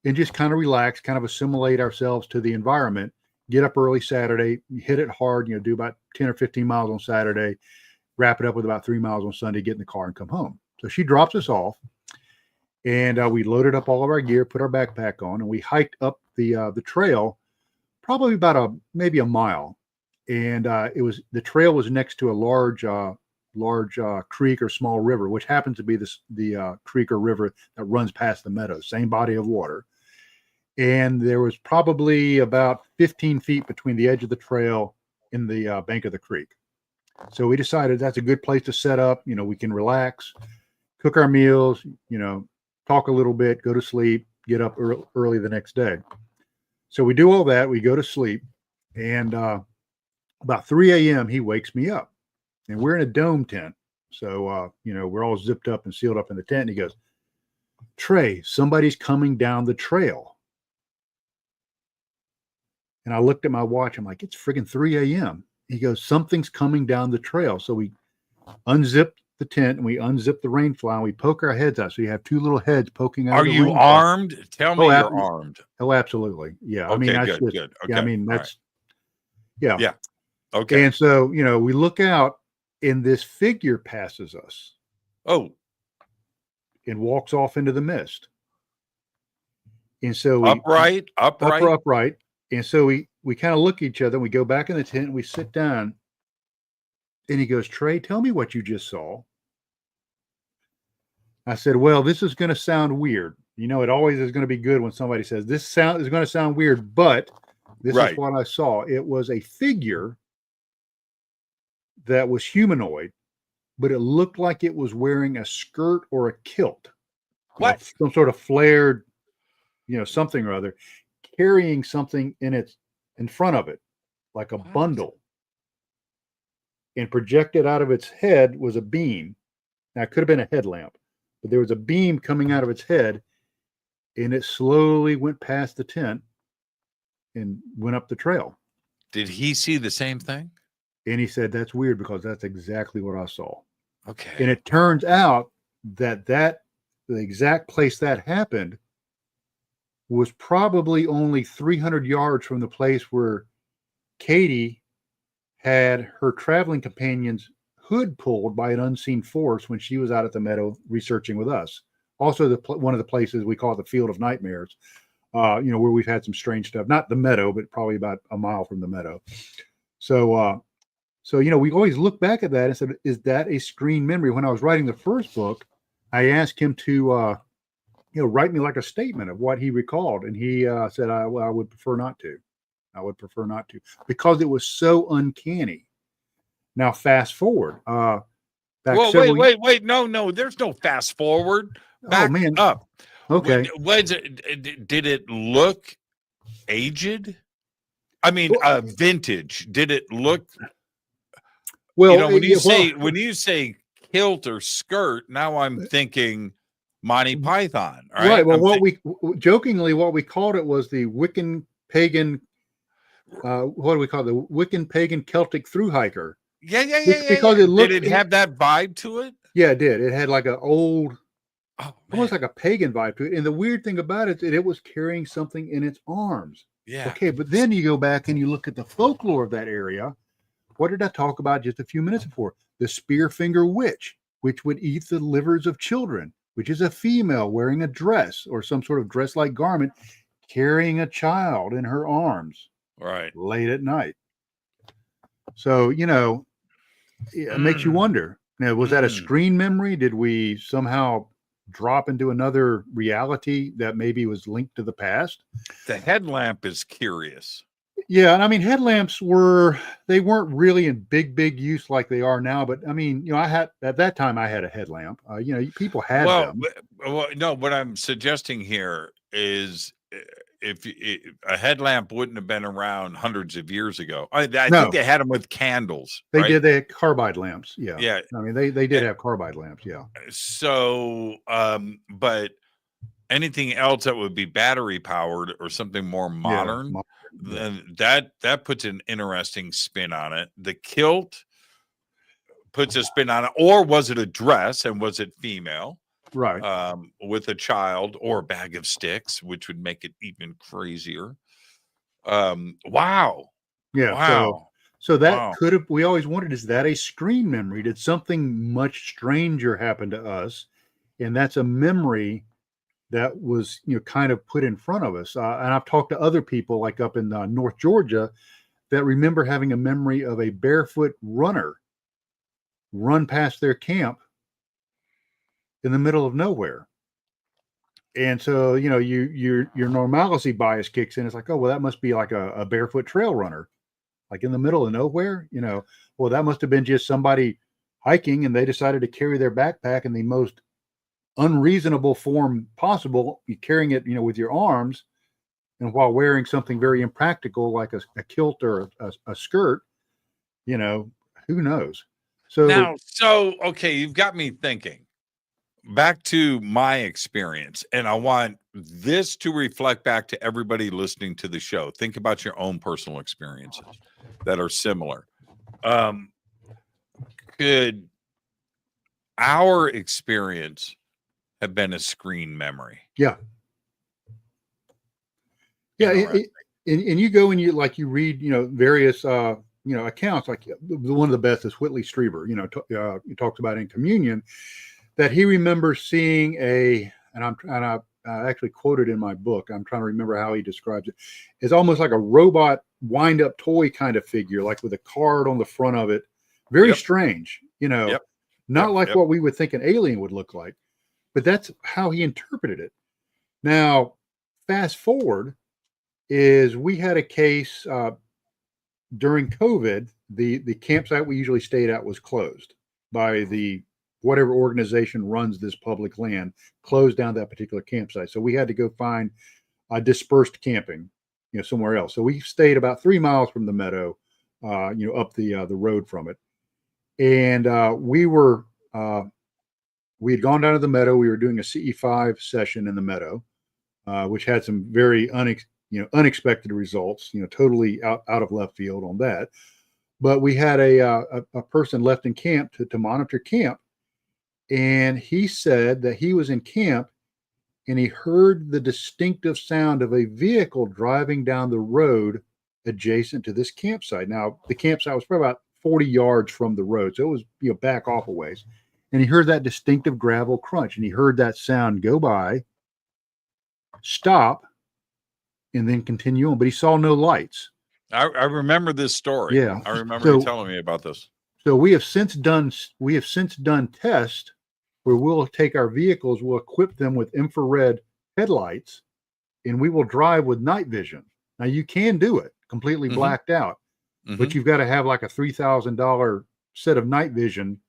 and just kind of relax, kind of assimilate ourselves to the environment, get up early Saturday, hit it hard, do about 10 or 15 miles on Saturday, wrap it up with about 3 miles on Sunday, get in the car and come home. So she drops us off and we loaded up all of our gear, put our backpack on, and we hiked up the trail, probably about maybe a mile. And the trail was next to a large creek or small river, which happens to be the creek or river that runs past the meadow, same body of water. And there was probably about 15 feet between the edge of the trail and the bank of the creek. So we decided that's a good place to set up. We can relax, cook our meals, talk a little bit, go to sleep, get up early the next day. So we do all that. We go to sleep. And about 3 a.m., he wakes me up. And we're in a dome tent. So, we're all zipped up and sealed up in the tent. And he goes, "Trey, somebody's coming down the trail." And I looked at my watch. I'm like, it's friggin' 3 a.m. He goes, "Something's coming down the trail." So we unzipped the tent and we unzipped the rain fly and we poke our heads out. So you have 2 little heads poking out. Are you armed? Tell me you're armed. Oh, absolutely. Yeah. Okay, good. Okay. Yeah, that's, right. Yeah. Okay. And so, we look out and this figure passes us. Oh. And walks off into the mist. And so upright. And so we kind of look at each other and we go back in the tent and we sit down. And he goes, "Trey, tell me what you just saw." I said, "Well, this is going to sound weird. It always is going to be good when somebody says this is going to sound weird, but this is what I saw. It was a figure that was humanoid, but it looked like it was wearing a skirt or a kilt. What? Some sort of flared, something or other, carrying something in front of it, like a bundle. And projected out of its head was a beam. Now, it could have been a headlamp, but there was a beam coming out of its head, and it slowly went past the tent and went up the trail." Did he see the same thing? And he said, "That's weird because that's exactly what I saw." Okay. And it turns out that the exact place that happened was probably only 300 yards from the place where Katie had her traveling companion's hood pulled by an unseen force when she was out at the meadow researching with us. Also, one of the places we call it the Field of Nightmares, where we've had some strange stuff. Not the meadow, but probably about a mile from the meadow. So we always look back at that and said, is that a screen memory? When I was writing the first book, I asked him to, write me like a statement of what he recalled. And he said, I would prefer not to. I would prefer not to, because it was so uncanny. Now, fast forward. Wait. No. There's no fast forward. Back up. Okay. Did it look aged? I mean, vintage. Did it look Well, when you say kilt or skirt, now I'm thinking Monty Python, right? Right. Well, what we called it was the Wiccan pagan. What do we call it? The Wiccan pagan Celtic through hiker. Yeah. Because it looked. Did it have that vibe to it? Yeah, it did. It had like an old, almost man. like a pagan vibe to it. And the weird thing about it is it was carrying something in its arms. Yeah. Okay, but then you go back and you look at the folklore of that area. What did I talk about just a few minutes before? The spear finger witch, which would eat the livers of children, which is a female wearing a dress or some sort of dress-like garment, carrying a child in her arms, right, late at night. So, it makes you wonder. Now, was that a screen memory? Did we somehow drop into another reality that maybe was linked to the past? The headlamp is curious. Yeah, and I mean, headlamps weren't really in big use like they are now. But I mean, I had at that time I had a headlamp. People had them. Well, no. What I'm suggesting here is, if a headlamp wouldn't have been around hundreds of years ago, I think they had them with candles. They right? did. They had carbide lamps. Yeah. Yeah. I mean, they did have carbide lamps. Yeah. So, but anything else that would be battery powered or something more modern, then that puts an interesting spin on it. The kilt puts a spin on it. Or was it a dress, and was it female? Right. With a child, or a bag of sticks, which would make it even crazier. Wow. Yeah. Wow. So that could have, we always wondered, is that a screen memory? Did something much stranger happen to us? And that's a memory that was, kind of put in front of us. And I've talked to other people like up in North Georgia that remember having a memory of a barefoot runner run past their camp in the middle of nowhere. And so, your normalcy bias kicks in. It's like, oh, well, that must be like a barefoot trail runner, like in the middle of nowhere, well, that must have been just somebody hiking and they decided to carry their backpack in the most unreasonable form possible, carrying it, with your arms, and while wearing something very impractical like a kilt or a skirt, who knows? So okay, you've got me thinking back to my experience, and I want this to reflect back to everybody listening to the show. Think about your own personal experiences that are similar. Could our experience have been a screen memory? Yeah. And you go and you read, various, accounts, like one of the best is Whitley Strieber, he talks about in Communion that he remembers seeing I actually quoted in my book. I'm trying to remember how he describes it. It's almost like a robot wind up toy kind of figure, like with a card on the front of it. Very strange, not like what we would think an alien would look like. But that's how he interpreted it. Now, fast forward, is we had a case during COVID. The campsite we usually stayed at was closed by the whatever organization runs this public land, closed down that particular campsite. So we had to go find dispersed camping, somewhere else. So we stayed about 3 miles from the Meadow, up the road from it, and we had gone down to the Meadow. We were doing a CE5 session in the Meadow, which had some very unexpected results, totally out of left field on that. But we had a person left in camp to monitor camp. And he said that he was in camp and he heard the distinctive sound of a vehicle driving down the road adjacent to this campsite. Now, the campsite was probably about 40 yards from the road. So it was, back off a ways. And he heard that distinctive gravel crunch, and he heard that sound go by, stop, and then continue on. But he saw no lights. I remember this story. Yeah, I remember you telling me about this. So we have since done tests where we'll take our vehicles, we'll equip them with infrared headlights, and we will drive with night vision. Now you can do it completely blacked out, but you've got to have like a $3,000 set of night vision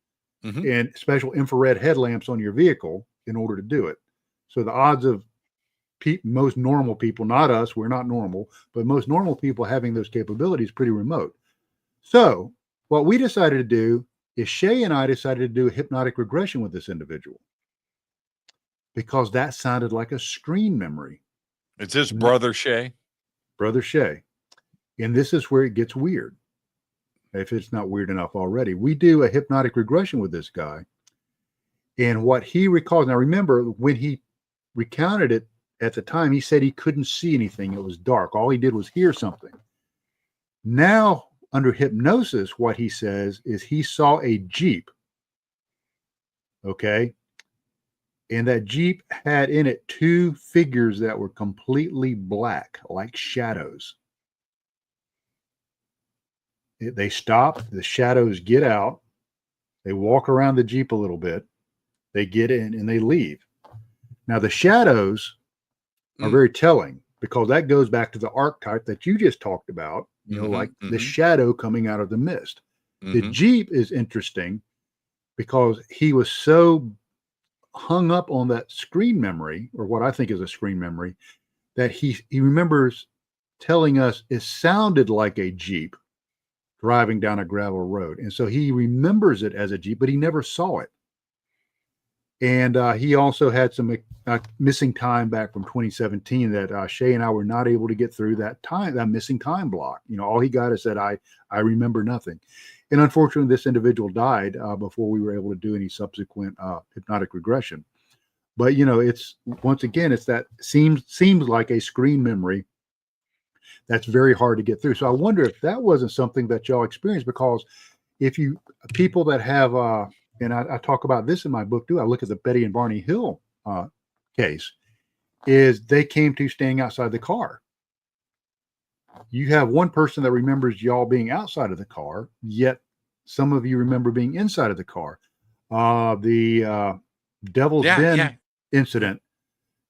and special infrared headlamps on your vehicle in order to do it. So the odds of most normal people, not us, we're not normal, but most normal people having those capabilities pretty remote. So what we decided to do is Shay and I decided to do a hypnotic regression with this individual because that sounded like a screen memory. It's his brother Shay. Brother Shay. And this is where it gets weird. If it's not weird enough already, we do a hypnotic regression with this guy. And what he recalls, now remember when he recounted it at the time, he said he couldn't see anything. It was dark. All he did was hear something. Now, under hypnosis, what he says is he saw a Jeep. Okay. And that Jeep had in it two figures that were completely black, like shadows. They stop, the shadows get out, they walk around the Jeep a little bit, they get in and they leave. Now, the shadows are very telling because that goes back to the archetype that you just talked about, you know, like the shadow coming out of the mist. The Jeep is interesting because he was so hung up on that screen memory, or what I think is a screen memory, that he remembers telling us it sounded like a Jeep driving down a gravel road. And so he remembers it as a Jeep, but he never saw it. And he also had some missing time back from 2017 that Shay and I were not able to get through that missing time block. You know, all he got is that I remember nothing. And unfortunately, this individual died before we were able to do any subsequent hypnotic regression. But, you know, it's, once again, it's that seems like a screen memory that's very hard to get through. So I wonder if that wasn't something that y'all experienced, because if you, people that have, and I talk about this in my book too, I look at the Betty and Barney Hill case, is they came to staying outside the car. You have one person that remembers y'all being outside of the car, yet some of you remember being inside of the car. The Devil's Den incident,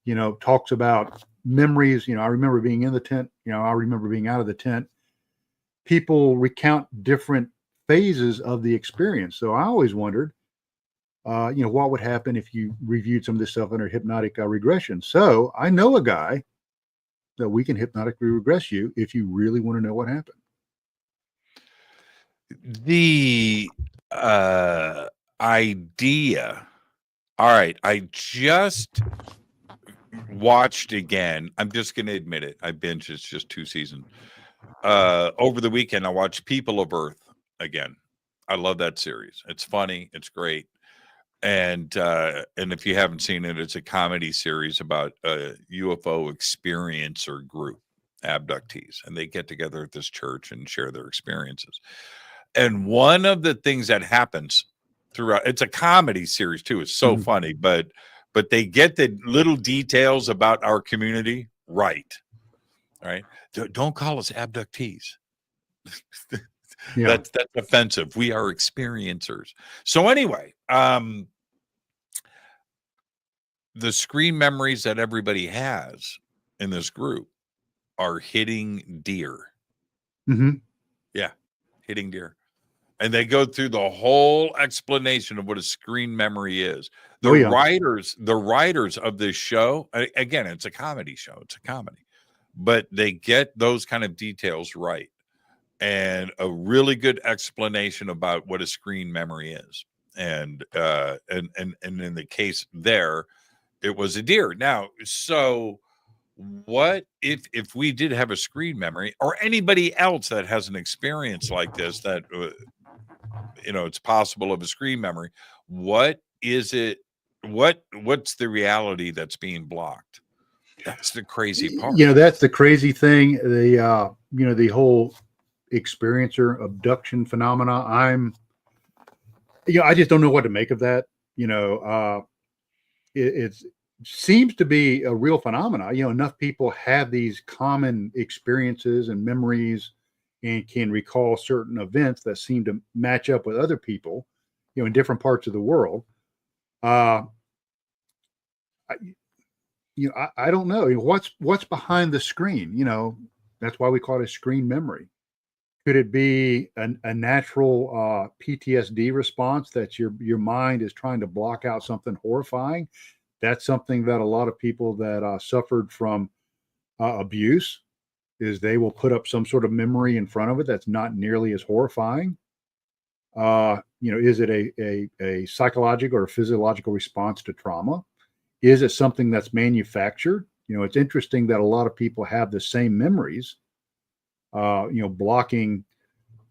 you know, talks about memories. You know, I remember being in the tent, you know, I remember being out of the tent. People recount different phases of the experience. So I always wondered, you know, what would happen if you reviewed some of this stuff under hypnotic regression. So I know a guy that we can hypnotically regress you if you really want to know what happened. The idea. All right. I just watched again. I'm just going to admit it. I binged. It's just 2 seasons. Over the weekend, I watched People of Earth again. I love that series. It's funny. It's great. And if you haven't seen it, it's a comedy series about a UFO experiencer group, abductees, and they get together at this church and share their experiences. And one of the things that happens throughout, it's a comedy series too. It's so funny, but they get the little details about our community right. Right? Don't call us abductees. Yeah. That's offensive. We are experiencers. So anyway, the screen memories that everybody has in this group are hitting deer. Yeah, hitting deer. And they go through the whole explanation of what a screen memory is. The writers of this show, again, it's a comedy show. It's a comedy. But they get those kind of details right. And a really good explanation about what a screen memory is. And in the case there, it was a deer. Now, so what if we did have a screen memory, or anybody else that has an experience like this, that you know, it's possible of a screen memory, what is it? What's the reality that's being blocked? That's the crazy part. You know, that's the crazy thing. The you know, the whole experiencer abduction phenomena. I just don't know what to make of that. You know, it seems to be a real phenomena. You know, enough people have these common experiences and memories and can recall certain events that seem to match up with other people, you know, in different parts of the world. I don't know what's behind the screen. You know, that's why we call it a screen memory. Could it be a natural PTSD response that your mind is trying to block out something horrifying? That's something that a lot of people that suffered from abuse, is they will put up some sort of memory in front of it that's not nearly as horrifying. Is it a psychological or physiological response to trauma? Is it something that's manufactured? It's interesting that a lot of people have the same memories, blocking,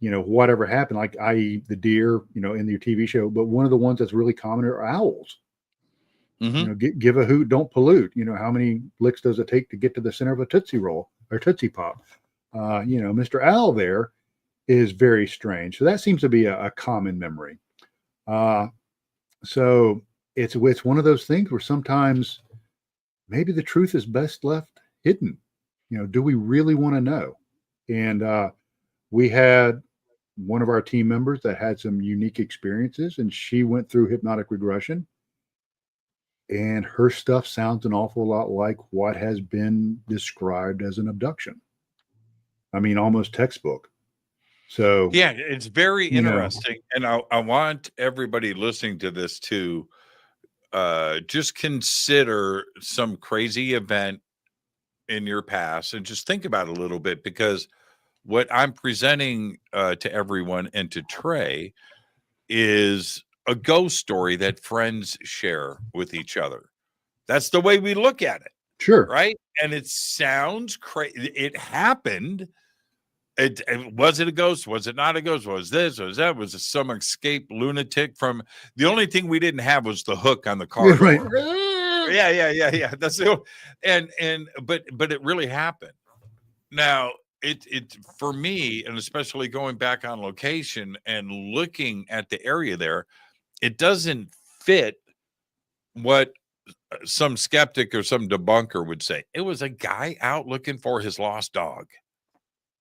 whatever happened, like i.e. the deer, in your TV show. But one of the ones that's really common are owls. Mm-hmm. Give a hoot, don't pollute. How many licks does it take to get to the center of a Tootsie Roll or Tootsie Pop? Mr. Owl there is very strange. So that seems to be a common memory. So it's one of those things where sometimes maybe the truth is best left hidden. Do we really want to know? And we had one of our team members that had some unique experiences, and she went through hypnotic regression. And her stuff sounds an awful lot like what has been described as an abduction. I mean, almost textbook. So yeah, it's very interesting. And I want everybody listening to this to just consider some crazy event in your past and just think about it a little bit, because what I'm presenting to everyone and to Trey is a ghost story that friends share with each other. That's the way we look at it. Sure. Right. And it sounds crazy. It happened. Was it a ghost? Was it not a ghost? Was this? Was that? Was it some escaped lunatic from? The only thing we didn't have was the hook on the car. Yeah, right. Yeah. That's the but it really happened. Now it for me, and especially going back on location and looking at the area there, it doesn't fit what some skeptic or some debunker would say. It was a guy out looking for his lost dog.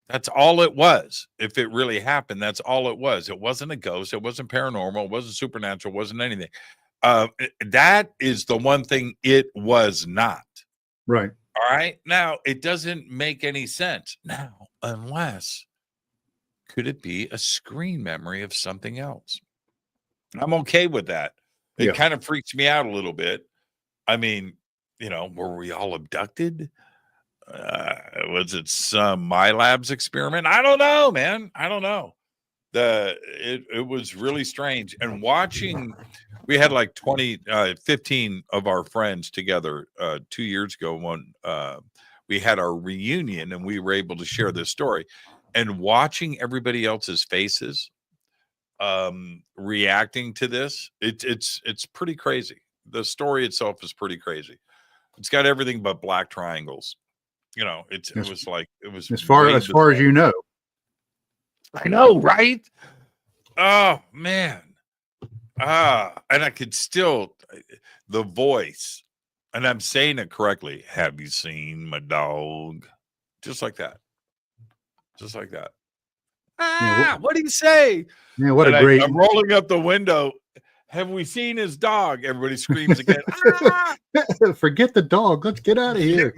That's all it was. If it really happened, that's all it was. It wasn't a ghost. It wasn't paranormal. It wasn't supernatural. It wasn't anything. That is the one thing it was not. Right. All right. Now, it doesn't make any sense. Now, unless, could it be a screen memory of something else? I'm okay with that. It kind of freaks me out a little bit. I mean, were we all abducted? Was it some MyLabs experiment? I don't know, man. I don't know. It was really strange. And watching, we had like 15 of our friends together 2 years ago when we had our reunion, and we were able to share this story. And watching everybody else's faces reacting to this, it's pretty crazy. The story itself is pretty crazy. It's got everything but black triangles. It was like, it was as far as you know. I know, right? Oh man. And I could still, the voice, and I'm saying it correctly. Have you seen my dog? Just like that. Just like that. What do you say? Yeah, what a great. I'm rolling up the window. Have we seen his dog? Everybody screams again. Forget the dog. Let's get out of here.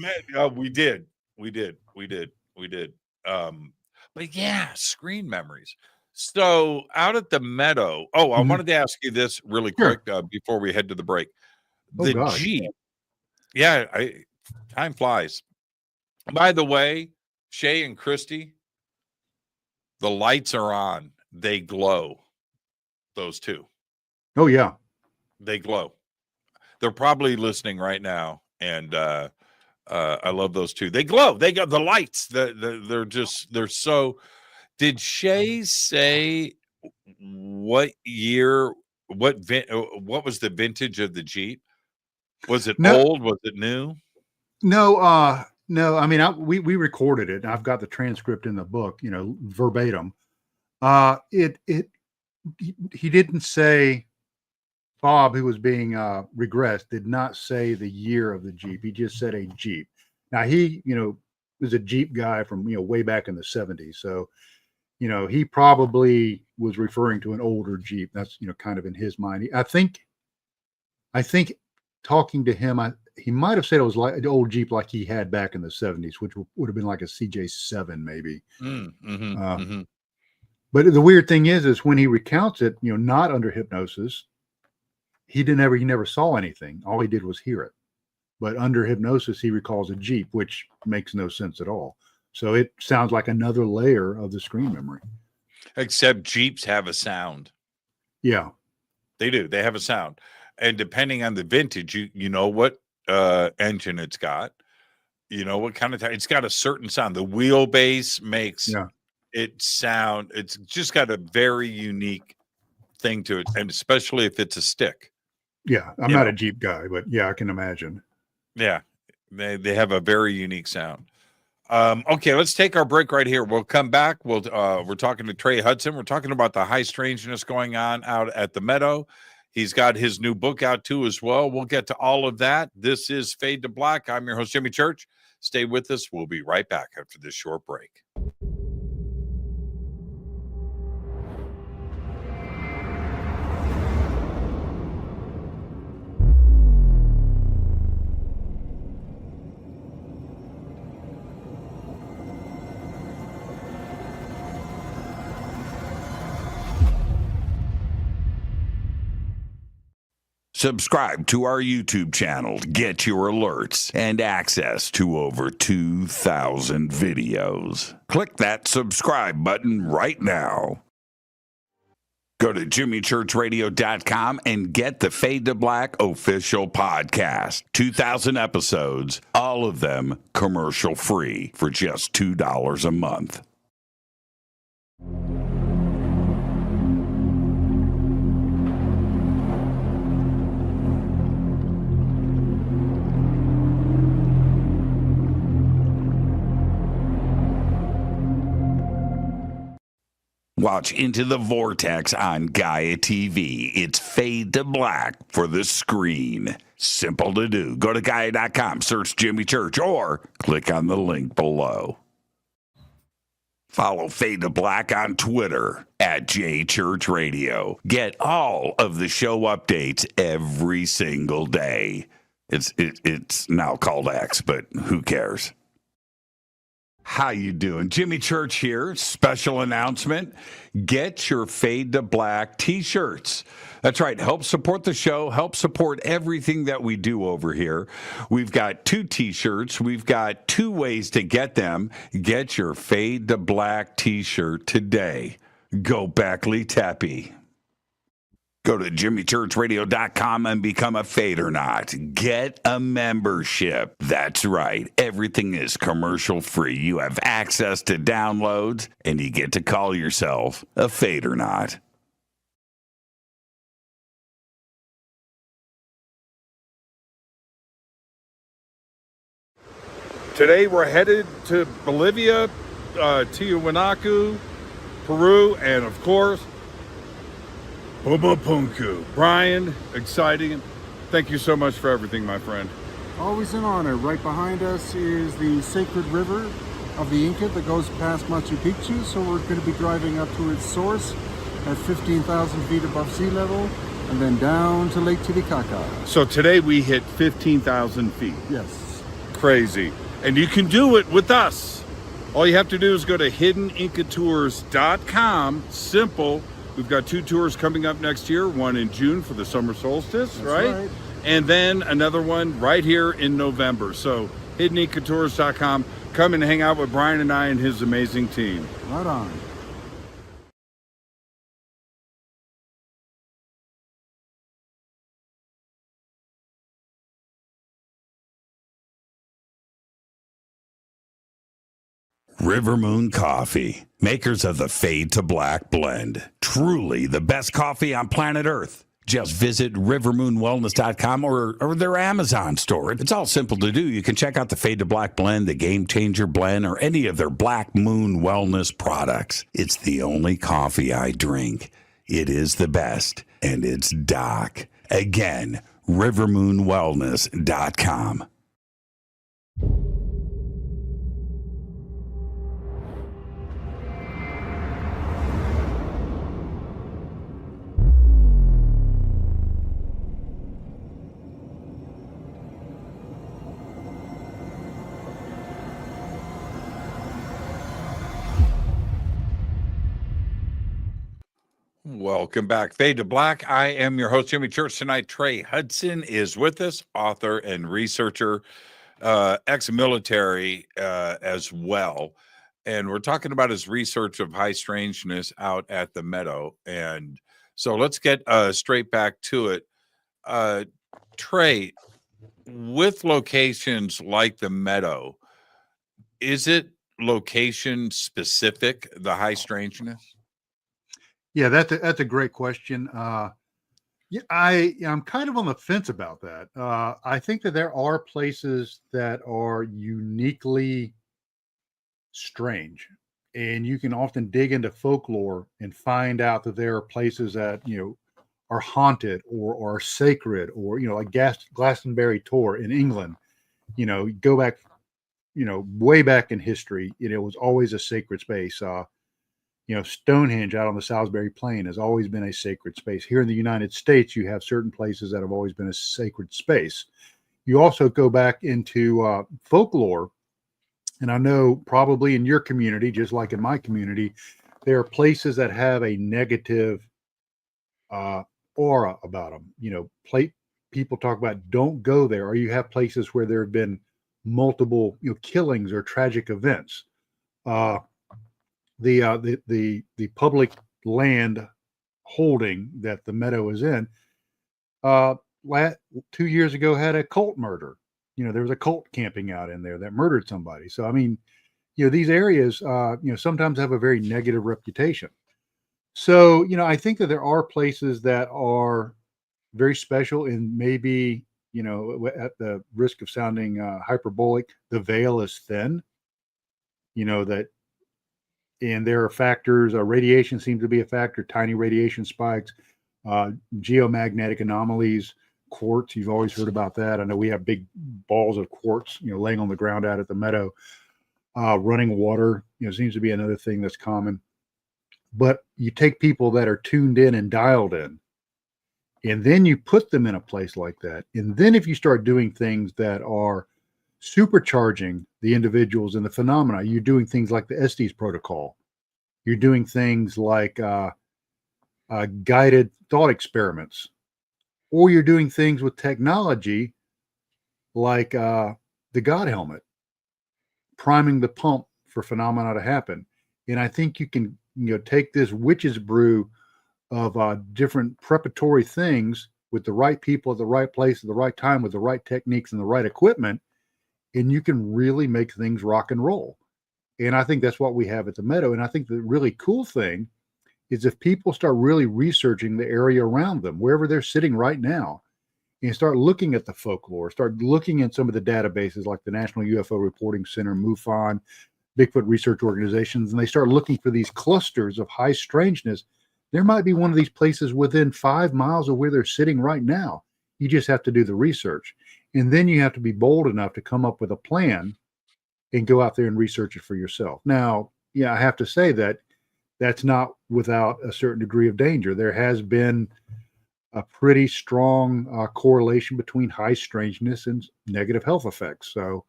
We did. But yeah, screen memories. So out at the Meadow. Oh, I wanted to ask you this really quick before we head to the break. The Jeep. Yeah, time flies. By the way, Shay and Christy, the lights are on. They glow. Those two. Oh, yeah. They glow. They're probably listening right now. And I love those two. They glow. They got the lights. They're so. Did Shay say what year, what was the vintage of the Jeep? Was it old? Was it new? No. I mean, we recorded it. I've got the transcript in the book, verbatim. He didn't say. Bob, who was being regressed, did not say the year of the Jeep. He just said a Jeep. Now he, was a Jeep guy from, way back in the 70s. So, he probably was referring to an older Jeep. That's, kind of in his mind. I think talking to him, he might have said it was like an old Jeep like he had back in the 70s, which would have been like a CJ7 maybe. But the weird thing is when he recounts it, not under hypnosis, he never saw anything. All he did was hear it. But under hypnosis, he recalls a Jeep, which makes no sense at all. So it sounds like another layer of the screen memory. except Jeeps have a sound. Yeah. They do. They have a sound. And depending on the vintage, you know what engine it's got. You know what kind of it's got a certain sound. The wheelbase makes it sound. It's just got a very unique thing to it, and especially if it's a stick. Yeah, I'm not a Jeep guy, but yeah, I can imagine. Yeah, they have a very unique sound. Okay, let's take our break right here. We'll come back. We're talking to Trey Hudson. We're talking about the high strangeness going on out at the Meadow. He's got his new book out too as well. We'll get to all of that. This is Fade to Black. I'm your host, Jimmy Church. Stay with us. We'll be right back after this short break. Subscribe to our YouTube channel to get your alerts and access to over 2,000 videos. Click that subscribe button right now. Go to jimmychurchradio.com and get the Fade to Black official podcast. 2,000 episodes, all of them commercial free for just $2 a month. Watch Into the Vortex on Gaia TV. It's Fade to Black for the screen. Simple to do. Go to Gaia.com, search Jimmy Church, or click on the link below. Follow Fade to Black on Twitter at JChurchRadio. Get all of the show updates every single day. It's now called X, but who cares? How you doing? Jimmy Church here. Special announcement. Get your Fade to Black t-shirts. That's right. Help support the show. Help support everything that we do over here. We've got 2 t-shirts. We've got 2 ways to get them. Get your Fade to Black t-shirt today. Go Backley Tappy. Go to jimmychurchradio.com and become a Fadernaut. Get a membership. That's right. Everything is commercial free. You have access to downloads, and you get to call yourself a Fadernaut. Today we're headed to Bolivia, Tiwanaku, Peru, and of course, Pumapunku. Brian, exciting. Thank you so much for everything, my friend. Always an honor. Right behind us is the sacred river of the Inca that goes past Machu Picchu. So we're going to be driving up to its source at 15,000 feet above sea level and then down to Lake Titicaca. So today we hit 15,000 feet. Yes. Crazy. And you can do it with us. All you have to do is go to hiddenincatours.com. Simple. We've got 2 tours coming up next year, one in June for the summer solstice, right? And then another one right here in November. So hiddenincatours.com. Come and hang out with Brian and I and his amazing team. Right on. River Moon Coffee, makers of the Fade to Black blend. Truly the best coffee on planet Earth. Just visit rivermoonwellness.com or their Amazon store. It's all simple to do. You can check out the Fade to Black blend, the Game Changer blend, or any of their Black Moon Wellness products. It's the only coffee I drink. It is the best, and it's Doc. Again, rivermoonwellness.com. Welcome back. Fade to Black. I am your host, Jimmy Church. Tonight, Trey Hudson is with us, author and researcher, ex-military as well. and we're talking about his research of high strangeness out at the Meadow. And so let's get straight back to it. Trey, with locations like the Meadow, is it location specific, the high strangeness? Yeah, that's a great question. Yeah, I'm kind of on the fence about that. I think that there are places that are uniquely strange, and you can often dig into folklore and find out that there are places that are haunted or are sacred, or like Glastonbury Tor in England. Go back, way back in history, it was always a sacred space. Stonehenge out on the Salisbury Plain has always been a sacred space. Here in the United States, you have certain places that have always been a sacred space. You also go back into folklore, and I know probably in your community, just like in my community, there are places that have a negative aura about them. People talk about don't go there, or you have places where there have been multiple killings or tragic events. The public land holding that the Meadow is in, 2 years ago had a cult murder. There was a cult camping out in there that murdered somebody. So I mean, these areas, sometimes have a very negative reputation. So I think that there are places that are very special, and maybe at the risk of sounding hyperbolic, the veil is thin. That. And there are factors. Radiation seems to be a factor. Tiny radiation spikes, geomagnetic anomalies, quartz. You've always heard about that. I know we have big balls of quartz, laying on the ground out at the Meadow. Running water, seems to be another thing that's common. But you take people that are tuned in and dialed in, and then you put them in a place like that. And then if you start doing things that are supercharging the individuals and the phenomena, you're doing things like the Estes protocol. You're doing things like guided thought experiments, or you're doing things with technology like the God helmet, priming the pump for phenomena to happen. And I think you can take this witch's brew of different preparatory things with the right people at the right place at the right time with the right techniques and the right equipment, and you can really make things rock and roll. And I think that's what we have at the Meadow. And I think the really cool thing is if people start really researching the area around them, wherever they're sitting right now, and start looking at the folklore, start looking at some of the databases like the National UFO Reporting Center, MUFON, Bigfoot research organizations, and they start looking for these clusters of high strangeness, there might be one of these places within 5 miles of where they're sitting right now. You just have to do the research. And then you have to be bold enough to come up with a plan and go out there and research it for yourself. Now, I have to say that that's not without a certain degree of danger. There has been a pretty strong correlation between high strangeness and negative health effects. So,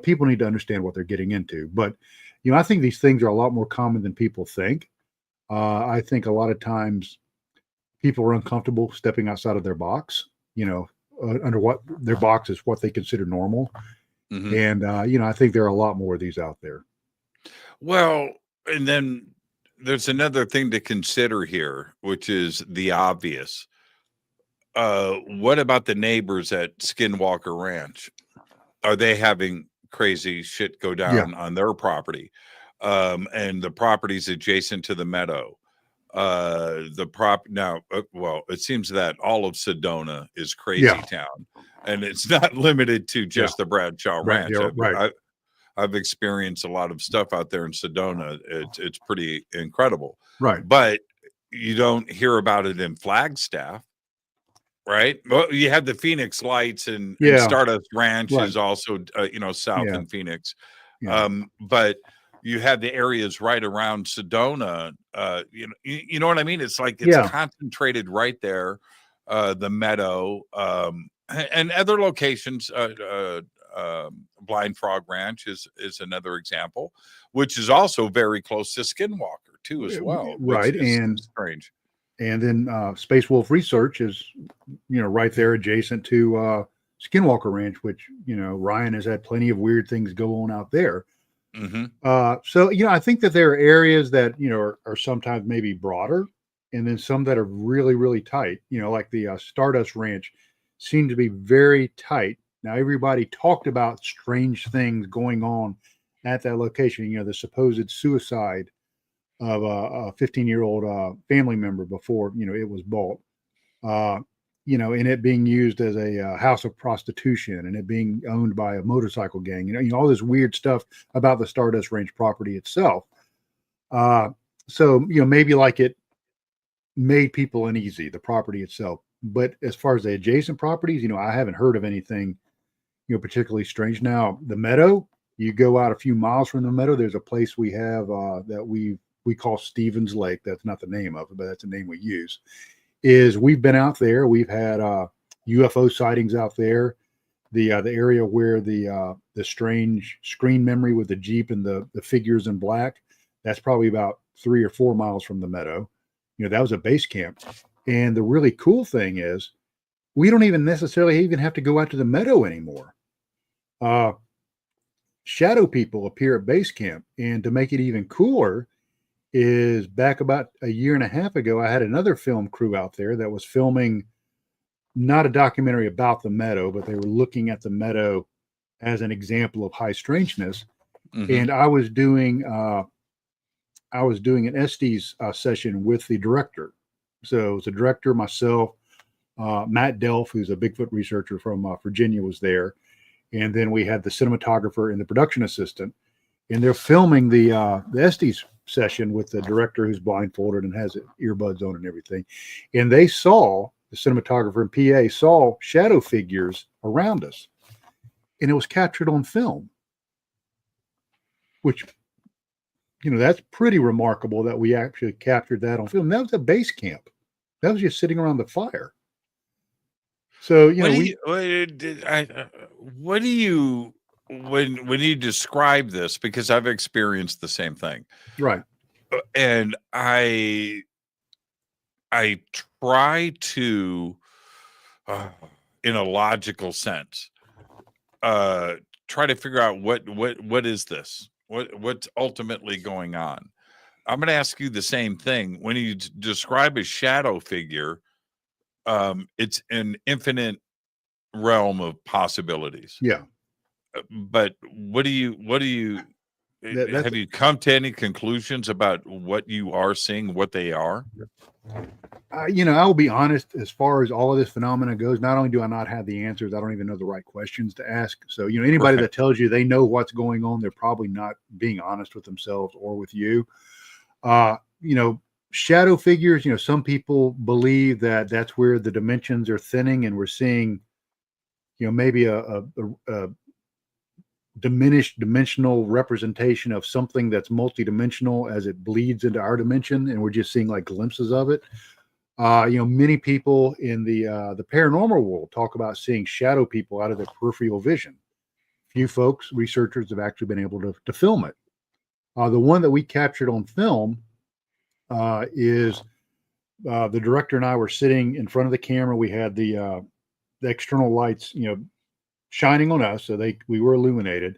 people need to understand what they're getting into. But, I think these things are a lot more common than people think. I think a lot of times people are uncomfortable stepping outside of their box, under what their box is what they consider normal. Mm-hmm. And, I think there are a lot more of these out there. Well, and then there's another thing to consider here, which is the obvious. What about the neighbors at Skinwalker Ranch? Are they having crazy shit go down on their property? And the properties adjacent to the Meadow. It seems that all of Sedona is crazy town, and it's not limited to just the Bradshaw Ranch. I've experienced a lot of stuff out there in Sedona. It's pretty incredible. Right. But you don't hear about it in Flagstaff, right? Well, you have the Phoenix Lights and Stardust Ranch is also, south in Phoenix. Yeah. But you have the areas right around Sedona. You know what I mean? It's like it's concentrated right there. The Meadow and other locations. Blind Frog Ranch is another example, which is also very close to Skinwalker too, as well. Right, and strange. And then Space Wolf Research is, right there adjacent to Skinwalker Ranch, which Ryan has had plenty of weird things go on out there. Mm-hmm. So, I think that there are areas that, are sometimes maybe broader, and then some that are really, really tight, like the Stardust Ranch seemed to be very tight. Now, everybody talked about strange things going on at that location, the supposed suicide of a 15-year-old family member before, it was bought. And it being used as a house of prostitution, and it being owned by a motorcycle gang, all this weird stuff about the Stardust Range property itself. So, maybe like it made people uneasy, the property itself. But as far as the adjacent properties, I haven't heard of anything, particularly strange. Now, the Meadow, you go out a few miles from the Meadow, there's a place we have that we call Stevens Lake. That's not the name of it, but that's the name we use. We've been out there. We've had UFO sightings out there. The area where the strange screen memory with the Jeep and the figures in black, that's probably about 3 or 4 miles from the Meadow. That was a base camp. And the really cool thing is we don't even necessarily even have to go out to the Meadow anymore. Shadow people appear at base camp. And to make it even cooler, is back about a year and a half ago, I had another film crew out there that was filming not a documentary about the Meadow, but they were looking at the Meadow as an example of high strangeness. Mm-hmm. And I was doing an Estes session with the director. So it was the director, myself, Matt Delph, who's a Bigfoot researcher from Virginia, was there. And then we had the cinematographer and the production assistant. And they're filming the Estes session with the director who's blindfolded and has earbuds on and everything. And they saw, the cinematographer and PA saw shadow figures around us. And it was captured on film, which, that's pretty remarkable that we actually captured that on film. That was a base camp. That was just sitting around the fire. So, what do you when you describe this, because I've experienced the same thing, right? And I try to, in a logical sense, try to figure out what is this? What's ultimately going on? I'm going to ask you the same thing. When you describe a shadow figure, it's an infinite realm of possibilities. Yeah. But what do you have you come to any conclusions about what you are seeing, what they are? I'll be honest, as far as all of this phenomena goes, not only do I not have the answers, I don't even know the right questions to ask. So, anybody that tells you they know what's going on, they're probably not being honest with themselves or with you. Shadow figures, some people believe that that's where the dimensions are thinning and we're seeing, maybe a diminished dimensional representation of something that's multidimensional as it bleeds into our dimension, and we're just seeing like glimpses of it. Many people in the paranormal world talk about seeing shadow people out of their peripheral vision. Few folks, researchers, have actually been able to film it. The one that we captured on film is the director and I were sitting in front of the camera. We had the external lights, shining on us, so we were illuminated.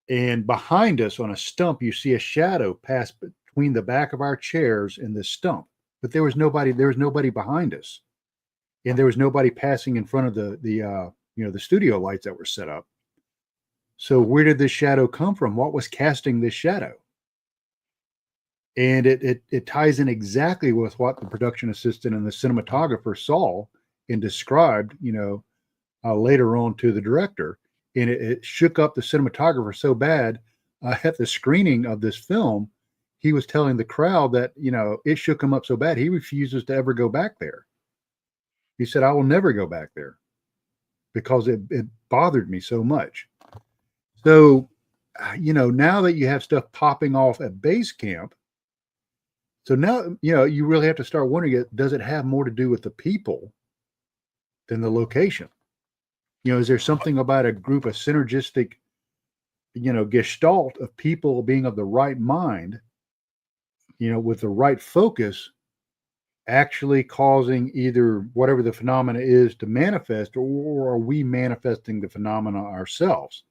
And behind us on a stump, you see a shadow pass between the back of our chairs and this stump. But there was nobody behind us, and there was nobody passing in front of the studio lights that were set up. So where did this shadow come from? What was casting this shadow? And it ties in exactly with what the production assistant and the cinematographer saw and described, later on to the director. And it shook up the cinematographer so bad at the screening of this film, he was telling the crowd that, it shook him up so bad, he refuses to ever go back there. He said, I will never go back there because it bothered me so much. So, now that you have stuff popping off at base camp, so now, you really have to start wondering, does it have more to do with the people than the location? Is there something about a group of synergistic, gestalt of people being of the right mind, with the right focus, actually causing either whatever the phenomena is to manifest, or are we manifesting the phenomena ourselves?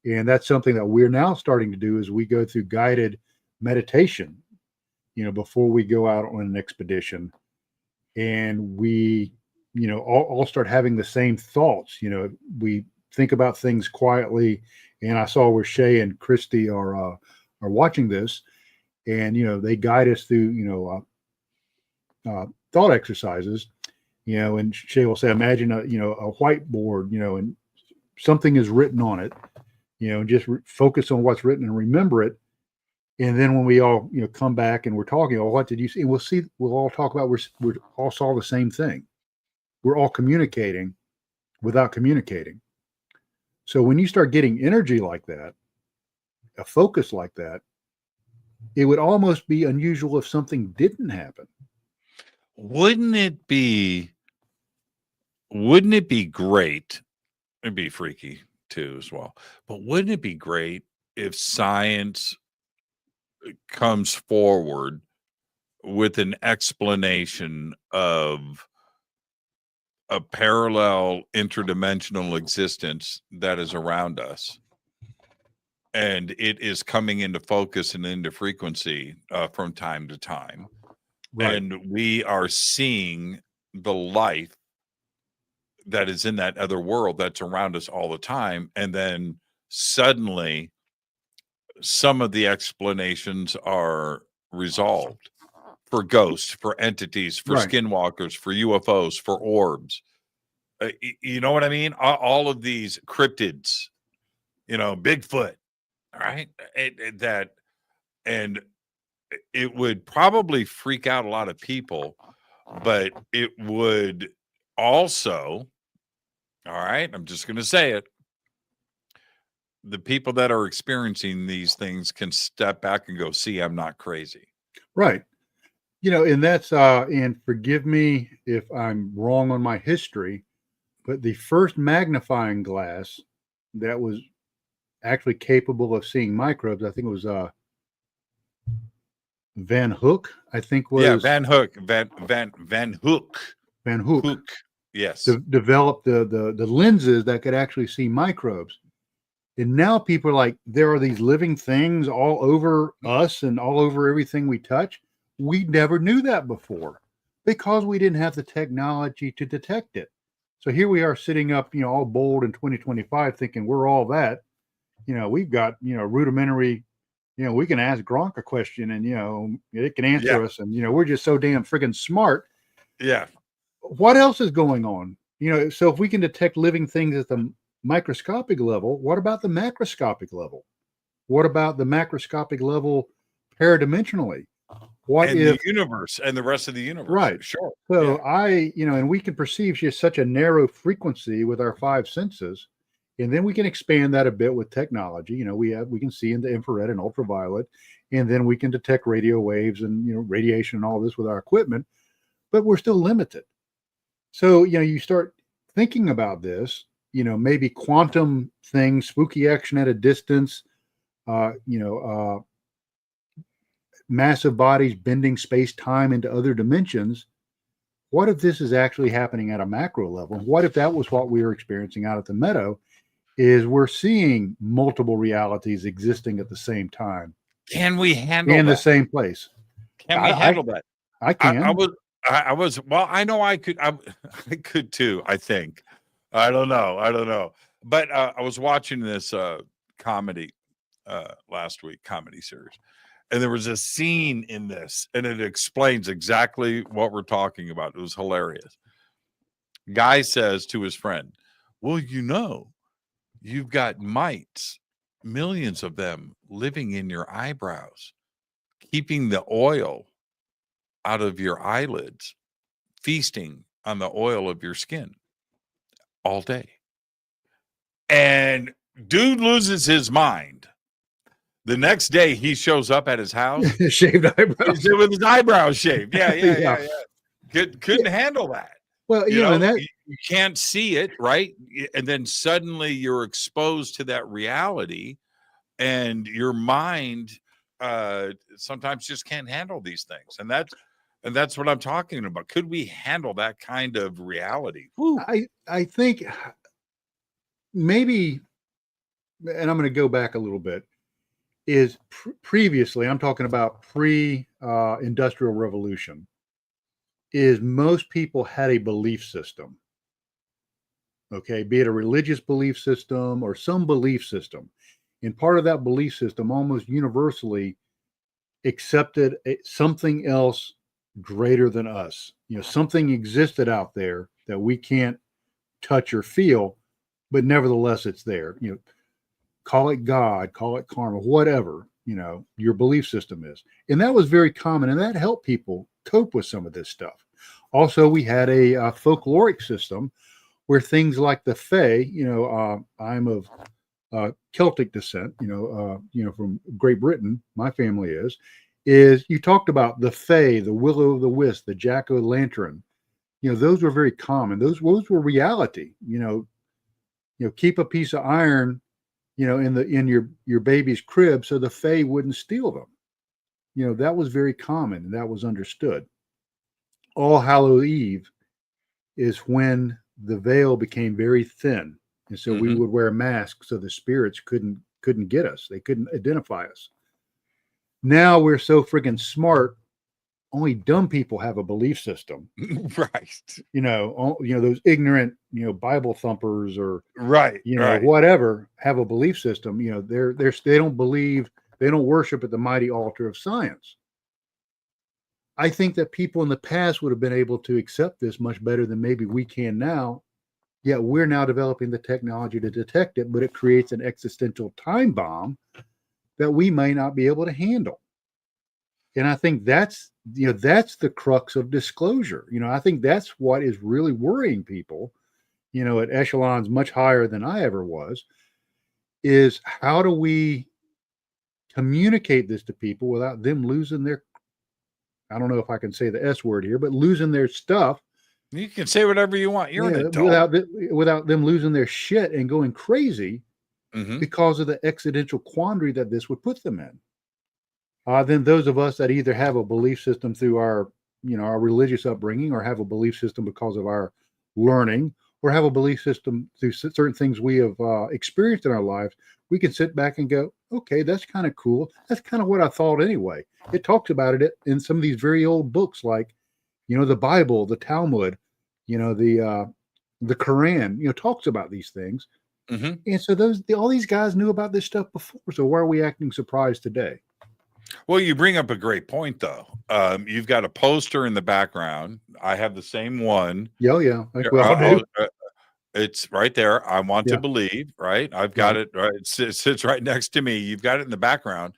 And that's something that we're now starting to do as we go through guided meditation, before we go out on an expedition. And we, all start having the same thoughts. We think about things quietly. And I saw where Shay and Christy are watching this, and, they guide us through, thought exercises, and Shay will say, imagine a whiteboard, and something is written on it, just focus on what's written and remember it. And then when we all, come back and we're talking, oh, what did you see? And we'll all talk about, we all saw the same thing. We're all communicating without communicating. So when you start getting energy like that, a focus like that, it would almost be unusual if something didn't happen. Wouldn't it be great? It'd be freaky too as well. But wouldn't it be great if science comes forward with an explanation of a parallel interdimensional existence that is around us, and it is coming into focus and into frequency from time to time, right. And we are seeing the life that is in that other world that's around us all the time, and then suddenly some of the explanations are resolved for ghosts, for entities, for right. skinwalkers, for UFOs, for orbs. You know what I mean? All of these cryptids, Bigfoot, all right? And it would probably freak out a lot of people, but it would also, all right, I'm just going to say it, the people that are experiencing these things can step back and go, see, I'm not crazy. Right. And that's, and forgive me if I'm wrong on my history, but the first magnifying glass that was actually capable of seeing microbes, I think it was Van Hook, I think was. Yeah, Van Hook. Van Hook. Van Hook. Hook. Yes. Developed the lenses that could actually see microbes. And now people are like, there are these living things all over us and all over everything we touch. We never knew that before because we didn't have the technology to detect it. So here we are sitting up, all bold in 2025 thinking we're all that. We've got, rudimentary, we can ask Gronk a question and, it can answer us. And, we're just so damn friggin' smart. Yeah. What else is going on? So if we can detect living things at the microscopic level, what about the macroscopic level? What about the macroscopic level paradimensionally? What and if the universe and the rest of the universe? Right. Sure. So and we can perceive just such a narrow frequency with our five senses. And then we can expand that a bit with technology. We can see into infrared and ultraviolet, and then we can detect radio waves and, radiation and all this with our equipment, but we're still limited. So, you start thinking about this, maybe quantum things, spooky action at a distance, massive bodies bending space-time into other dimensions. What if this is actually happening at a macro level? What if that was what we were experiencing out at the Meadow, is we're seeing multiple realities existing at the same time? Can we handle in that? the same place? Can we handle that? I can. I was, well, I know I could, I could too, I think. I don't know. But I was watching this comedy last week, comedy series. And there was a scene in this, and it explains exactly what we're talking about. It was hilarious. Guy says to his friend, well, you've got mites, millions of them living in your eyebrows, keeping the oil out of your eyelids, feasting on the oil of your skin all day. And dude loses his mind. The next day he shows up at his house, shaved eyebrows, with his eyebrows shaved. Yeah. Couldn't handle that. Well, and that you can't see it, right? And then suddenly you're exposed to that reality, and your mind sometimes just can't handle these things. And that's what I'm talking about. Could we handle that kind of reality? I think maybe and I'm going to go back a little bit, is previously, I'm talking about pre-industrial revolution, is most people had a belief system. Okay, be it a religious belief system or some belief system. And part of that belief system almost universally accepted something else greater than us. Something existed out there that we can't touch or feel, but nevertheless it's there. Call it God, call it karma, whatever, your belief system is. And that was very common, and that helped people cope with some of this stuff. Also, we had a folkloric system where things like the Fae, I'm of Celtic descent, from Great Britain, my family is you talked about the Fae, the will-o'-the-wisp, the jack-o'-lantern. Those were very common. Those were reality. Keep a piece of iron, in your baby's crib so the Fae wouldn't steal them. That was very common, and that was understood. All Hallows Eve is when the veil became very thin, and so we would wear masks so the spirits couldn't get us. They couldn't identify us. Now we're so friggin' smart. Only dumb people have a belief system, right? Those ignorant, Bible thumpers or right, whatever have a belief system. They don't believe, they don't worship at the mighty altar of science. I think that people in the past would have been able to accept this much better than maybe we can now. Yet we're now developing the technology to detect it, but it creates an existential time bomb that we may not be able to handle. And I think that's the crux of disclosure. I think that's what is really worrying people, at echelons much higher than I ever was, is how do we communicate this to people without them losing their, I don't know if I can say the S word here, but losing their stuff. You can say whatever you want. You're an adult. Without them losing their shit and going crazy because of the existential quandary that this would put them in. Then those of us that either have a belief system through our religious upbringing, or have a belief system because of our learning, or have a belief system through certain things we have experienced in our lives, we can sit back and go, okay, that's kind of cool. That's kind of what I thought anyway. It talks about it in some of these very old books, like, the Bible, the Talmud, the Quran, talks about these things. And so all these guys knew about this stuff before. So why are we acting surprised today? Well, you bring up a great point, though. You've got a poster in the background. I have the same one. Yeah. Like we all do. It's right there. I want to believe, right? I've got it, right? It sits right next to me. You've got it in the background.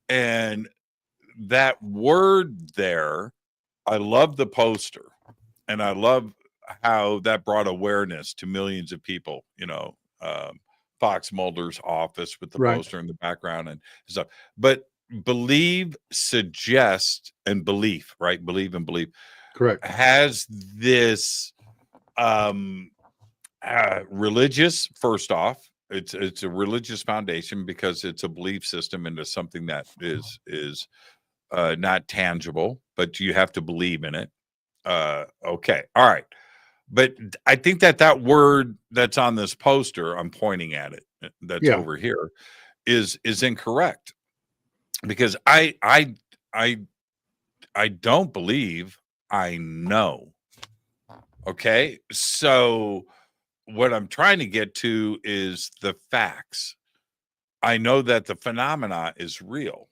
And that word there, I love the poster. And I love how that brought awareness to millions of people, Fox Mulder's office with the poster in the background and stuff. But believe, suggest, and belief, right? Believe and believe. Correct. Has this religious, first off, it's a religious foundation because it's a belief system into something that is not tangible, but you have to believe in it. Okay. All right. But I think that word that's on this poster, I'm pointing at it, that's over here, is incorrect. Because I don't believe, I know. Okay. So what I'm trying to get to is the facts. I know that the phenomena is real.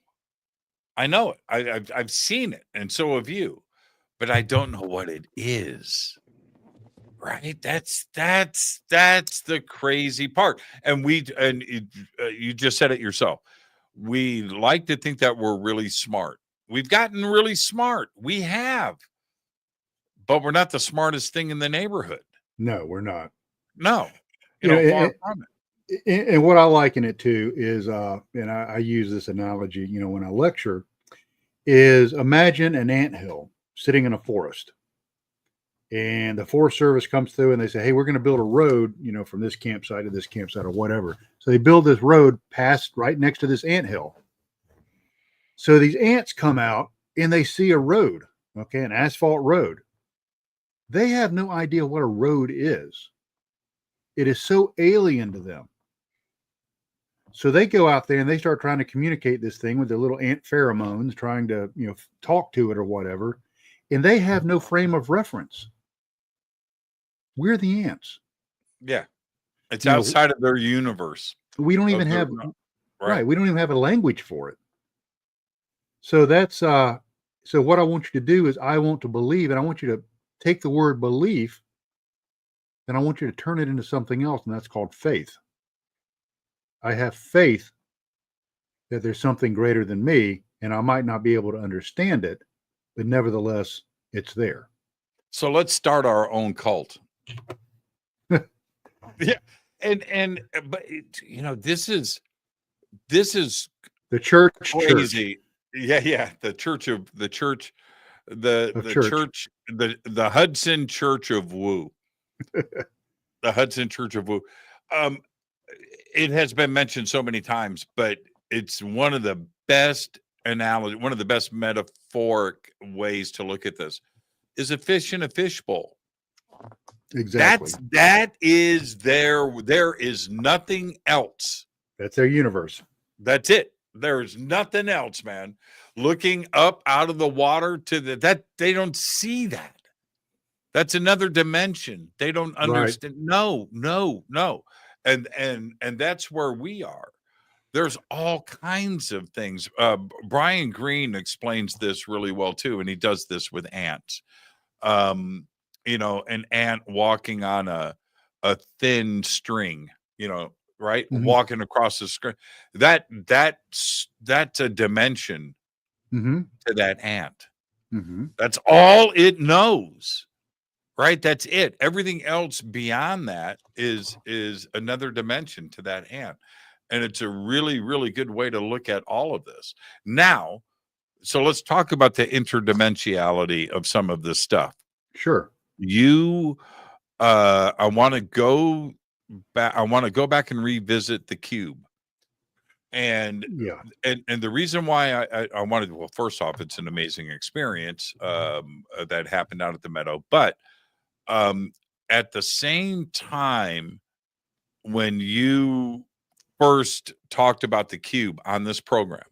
I know it. I've seen it, and so have you, but I don't know what it is. Right? That's the crazy part. And you just said it yourself. We like to think that we're really smart. We've gotten really smart. We have. But we're not the smartest thing in the neighborhood. No, we're not. No. Far from it. And what I liken it to is, and I use this analogy, when I lecture, is imagine an anthill sitting in a forest. And the Forest Service comes through and they say, hey, we're going to build a road, from this campsite to this campsite or whatever. So they build this road past right next to this anthill. So these ants come out and they see a road, okay, an asphalt road. They have no idea what a road is. It is so alien to them. So they go out there and they start trying to communicate this thing with their little ant pheromones, trying to, talk to it or whatever. And they have no frame of reference. We're the ants. Yeah. It's outside of their universe. We don't even have, right. We don't even have a language for it. So that's, so what I want you to do is I want to believe, and I want you to take the word belief, and I want you to turn it into something else. And that's called faith. I have faith that there's something greater than me, and I might not be able to understand it, but nevertheless, it's there. So let's start our own cult. Yeah. But this is the church crazy. Yeah. The Hudson Church of Woo. The Hudson Church of Woo. It has been mentioned so many times, but it's one of the best analogy, one of the best metaphoric ways to look at this is a fish in a fishbowl. Exactly. That is there is nothing else. That's their universe. That's it. There's nothing else, man. Looking up out of the water to that they don't see that. That's another dimension. They don't understand. Right. No. And that's where we are. There's all kinds of things. Brian Greene explains this really well too, and he does this with ants. An ant walking on a thin string, right? Mm-hmm. Walking across the screen. That's a dimension to that ant. Mm-hmm. That's all it knows. Right? That's it. Everything else beyond that is another dimension to that ant. And it's a really, really good way to look at all of this. Now, so let's talk about the interdimensionality of some of this stuff. Sure. I want to go back and revisit the cube. And the reason why I wanted, well, first off, it's an amazing experience that happened out at the Meadow, but at the same time, when you first talked about the cube on this program,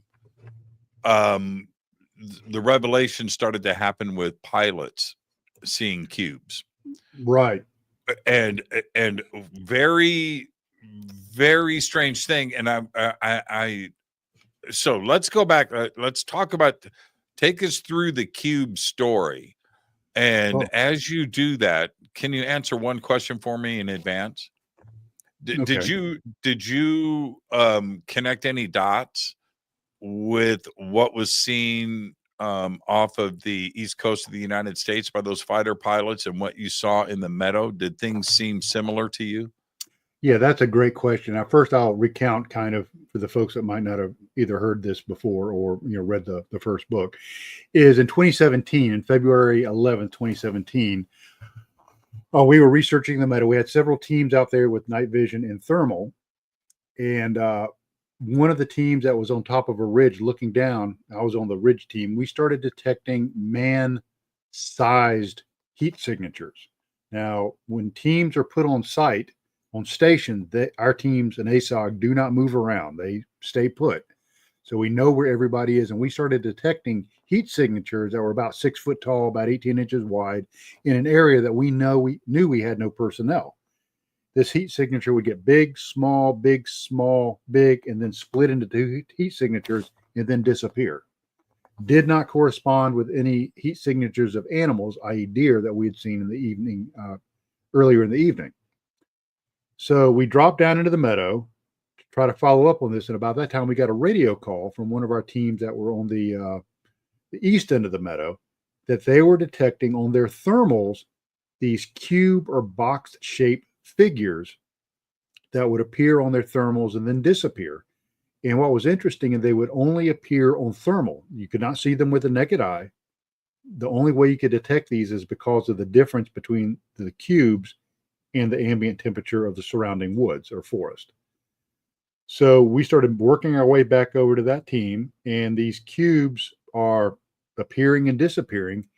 the revelation started to happen with pilots seeing cubes, right? And very, very strange thing. And so let's go back. Let's talk about. Take us through the cube story. And as you do that, can you answer one question for me in advance? Did you connect any dots with what was seen off of the East Coast of the United States by those fighter pilots and what you saw in the Meadow? Did things seem similar to you? Yeah, that's a great question. Now, first, I'll recount kind of for the folks that might not have either heard this before or read the first book. Is in 2017, in February 11th, 2017, we were researching the Meadow. We had several teams out there with night vision and thermal, and one of the teams that was on top of a ridge looking down, I was on the ridge team. We started detecting man-sized heat signatures. Now, when teams are put on site, on station, our teams and ASOG do not move around. They stay put. So we know where everybody is. And we started detecting heat signatures that were about 6 foot tall, about 18 inches wide, in an area that we knew we had no personnel. This heat signature would get big, small, big, small, big, and then split into two heat signatures and then disappear. Did not correspond with any heat signatures of animals, i.e. deer, that we had seen in the evening, earlier in the evening. So we dropped down into the Meadow to try to follow up on this. And about that time, we got a radio call from one of our teams that were on the east end of the Meadow that they were detecting on their thermals these cube or box-shaped figures that would appear on their thermals and then disappear. And what was interesting, and they would only appear on thermal. You could not see them with the naked eye. The only way you could detect these is because of the difference between the cubes and the ambient temperature of the surrounding woods or forest. So we started working our way back over to that team, and these cubes are appearing and disappearing.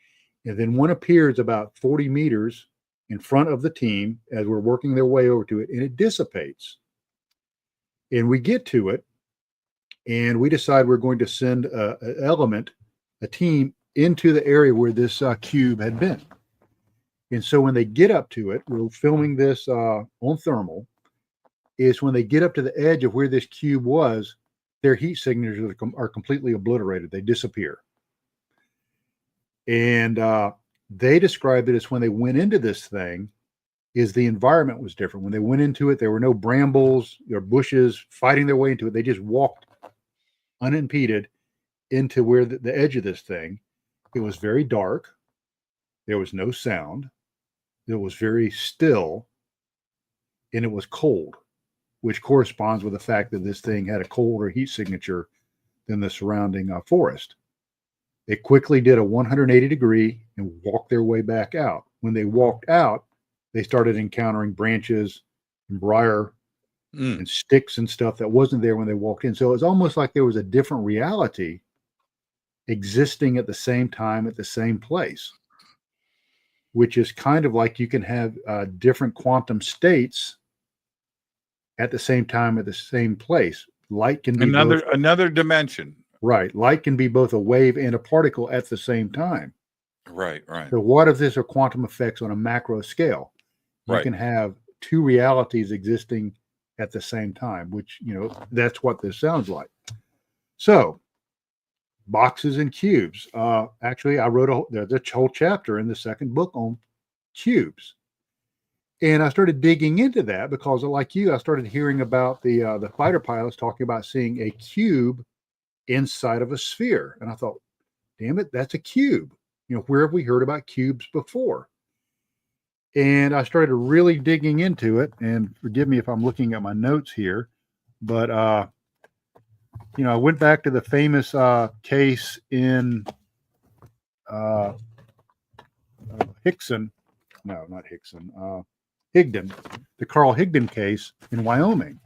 And then one appears about 40 meters in front of the team as we're working their way over to it, and it dissipates. And we get to it, and we decide we're going to send a team into the area where this cube had been. And so when they get up to it, we're filming this on thermal, is when they get up to the edge of where this cube was, their heat signatures are completely obliterated. They disappear. And they described it as when they went into this thing, is the environment was different. When they went into it, there were no brambles or bushes fighting their way into it. They just walked unimpeded into where the edge of this thing. It was very dark. There was no sound. It was very still, and it was cold, which corresponds with the fact that this thing had a colder heat signature than the surrounding forest. They quickly did a 180 degree and walked their way back out. When they walked out, they started encountering branches and briar and sticks and stuff that wasn't there when they walked in. So it's almost like there was a different reality existing at the same time at the same place, which is kind of like you can have different quantum states at the same time at the same place. Light can be another dimension. Right. Light can be both a wave and a particle at the same time. Right. So what if these are quantum effects on a macro scale? You can have two realities existing at the same time, which, that's what this sounds like. So boxes and cubes. Actually, I wrote there's a whole chapter in the second book on cubes. And I started digging into that because, like you, I started hearing about the fighter pilots talking about seeing a cube inside of a sphere. And I thought, damn it, that's a cube. Where have we heard about cubes before? And I started really digging into it. And forgive me if I'm looking at my notes here, but I went back to the famous case in Higdon, the Carl Higdon case in Wyoming.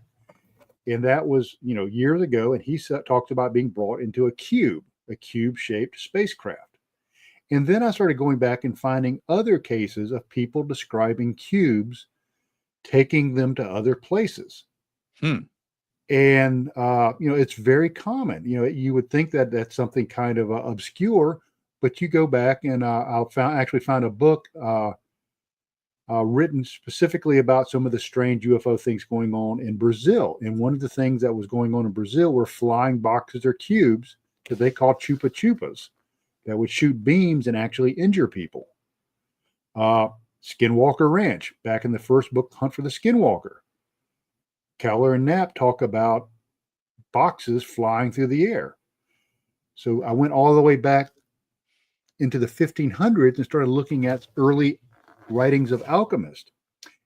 And that was, years ago. And he talked about being brought into a cube-shaped spacecraft. And then I started going back and finding other cases of people describing cubes, taking them to other places. And, it's very common. You would think that that's something kind of obscure, but you go back and I found a book written specifically about some of the strange UFO things going on in Brazil. And one of the things that was going on in Brazil were flying boxes or cubes that they call chupa-chupas that would shoot beams and actually injure people. Skinwalker Ranch, back in the first book, Hunt for the Skinwalker. Keller and Knapp talk about boxes flying through the air. So I went all the way back into the 1500s and started looking at early writings of alchemists.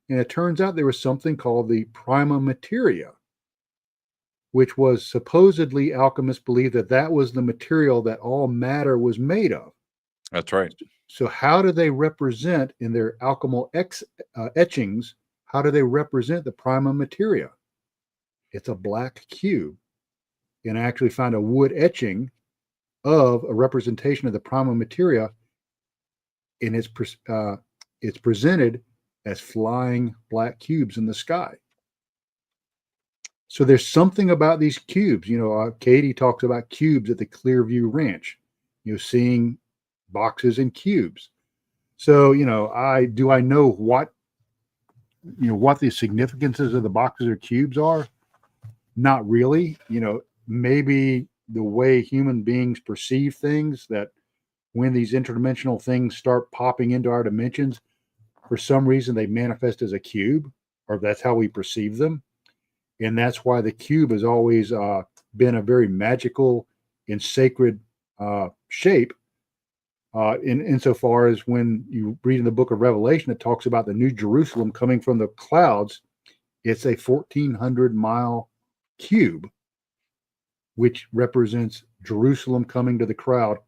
And it turns out there was something called the prima materia, which was supposedly alchemists believed that was the material that all matter was made of. That's right. So how do they represent in their alchemical etchings, how do they represent the prima materia? It's a black cube. And I actually found a wood etching of a representation of the prima materia, and it's presented as flying black cubes in the sky. So there's something about these cubes. Katie talks about cubes at the Clearview Ranch, seeing boxes and cubes. So, I know what the significances of the boxes or cubes are? Not really. Maybe the way human beings perceive things, that when these interdimensional things start popping into our dimensions, for some reason they manifest as a cube, or that's how we perceive them. And that's why the cube has always been a very magical and sacred shape. Insofar as when you read in the book of Revelation, it talks about the New Jerusalem coming from the clouds. It's a 1,400-mile cube, which represents Jerusalem coming to the crowd,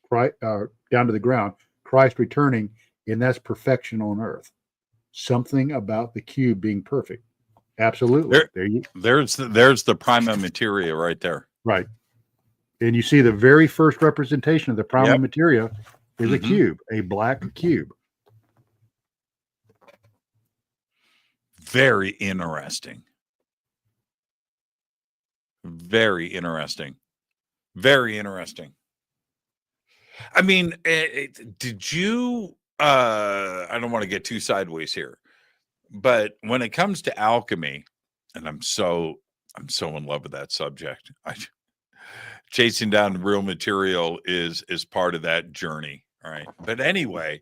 down to the ground, Christ returning, and that's perfection on earth. Something about the cube being perfect. Absolutely. There's the prima materia right there. Right. And you see the very first representation of the prima materia is a cube, a black cube. Very interesting. Very interesting. Very interesting. I mean, did you, I don't want to get too sideways here, but when it comes to alchemy, and I'm so in love with that subject. Chasing down real material is part of that journey. All right. But anyway,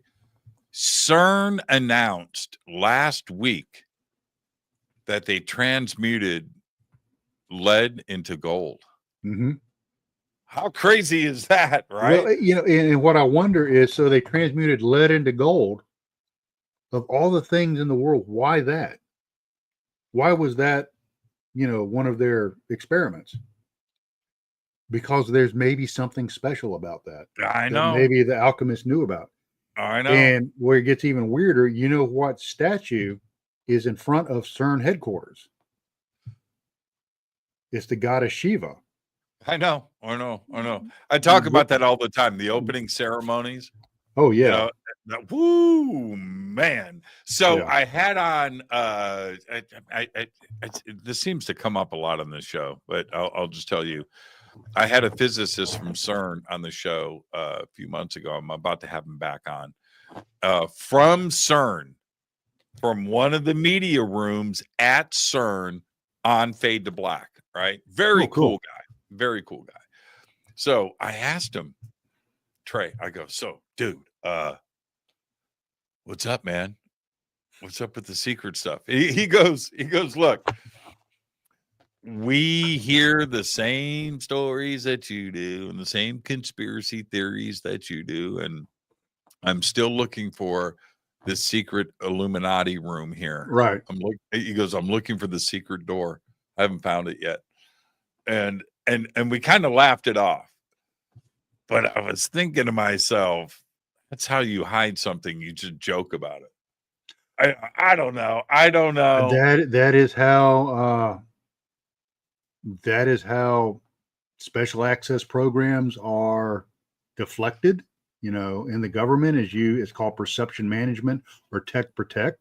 CERN announced last week that they transmuted lead into gold. Mm-hmm. How crazy is that, right? Well, and what I wonder is, so they transmuted lead into gold. Of all the things in the world, why that? Why was that, one of their experiments? Because there's maybe something special about that. I know. That maybe the alchemists knew about. I know. And where it gets even weirder, what statue is in front of CERN headquarters? It's the goddess Shiva. I know. I talk about that all the time. The opening ceremonies. Oh yeah. Woo, man. So Yeah. I had on. This seems to come up a lot on this show, but I'll just tell you. I had a physicist from CERN on the show a few months ago. I'm about to have him back on from CERN, from one of the media rooms at CERN on Fade to Black. Right, very cool guy. Very cool guy. So I asked him, Trey, I go, so dude, what's up, man? What's up with the secret stuff? He goes, look, we hear the same stories that you do and the same conspiracy theories that you do. And I'm still looking for the secret Illuminati room here. Right. He goes, I'm looking for the secret door. I haven't found it yet. And we kind of laughed it off. But I was thinking to myself, that's how you hide something. You just joke about it. I don't know. That is how special access programs are deflected, in the government. It's called perception management or tech protect.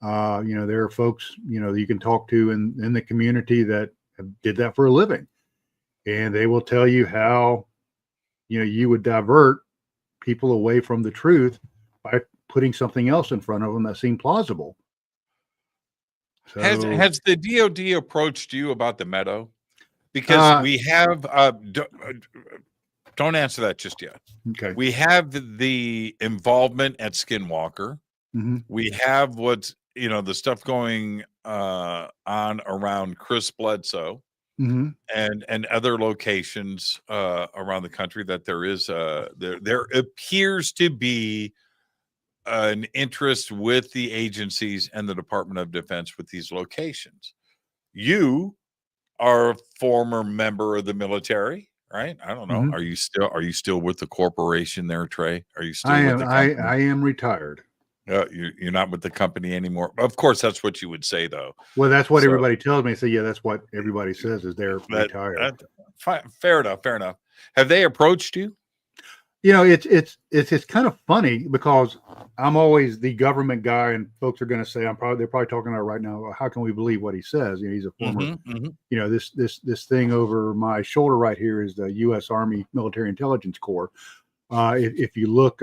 There are folks, you can talk to in the community that did that for a living, and they will tell you how, you would divert people away from the truth by putting something else in front of them that seemed plausible. So, has the DoD approached you about the Meadow? Because we have, don't answer that just yet. Okay. We have the involvement at Skinwalker. Mm-hmm. We have what's, the stuff going on around Chris Bledsoe. Mm-hmm. And other locations around the country that there is there appears to be an interest with the agencies and the Department of Defense with these locations. You are a former member of the military, right? I don't know. Mm-hmm. Are you still with the corporation there, Trey? Are you still with the company? I am retired. You're not with the company anymore. Of course, that's what you would say, though. Well, that's what everybody tells me. So yeah, that's what everybody says is they're retired. Fair enough. Have they approached you? It's kind of funny because I'm always the government guy, and folks are going to say they're probably talking about right now. How can we believe what he says? He's a former. This thing over my shoulder right here is the U.S. Army Military Intelligence Corps. If you look.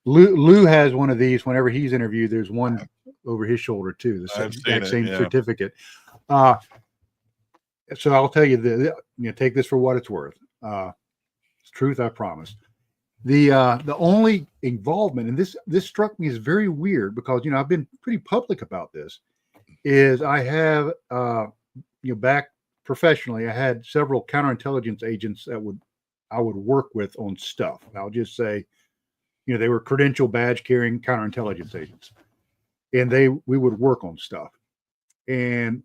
Lou has one of these. Whenever he's interviewed, there's one over his shoulder too. The exact same certificate. So I'll tell you take this for what it's worth. It's truth, I promise. The only involvement, and this struck me as very weird because I've been pretty public about this. Is I have back professionally, I had several counterintelligence agents that I would work with on stuff. I'll just say. They were credential badge carrying counterintelligence agents, and we would work on stuff, and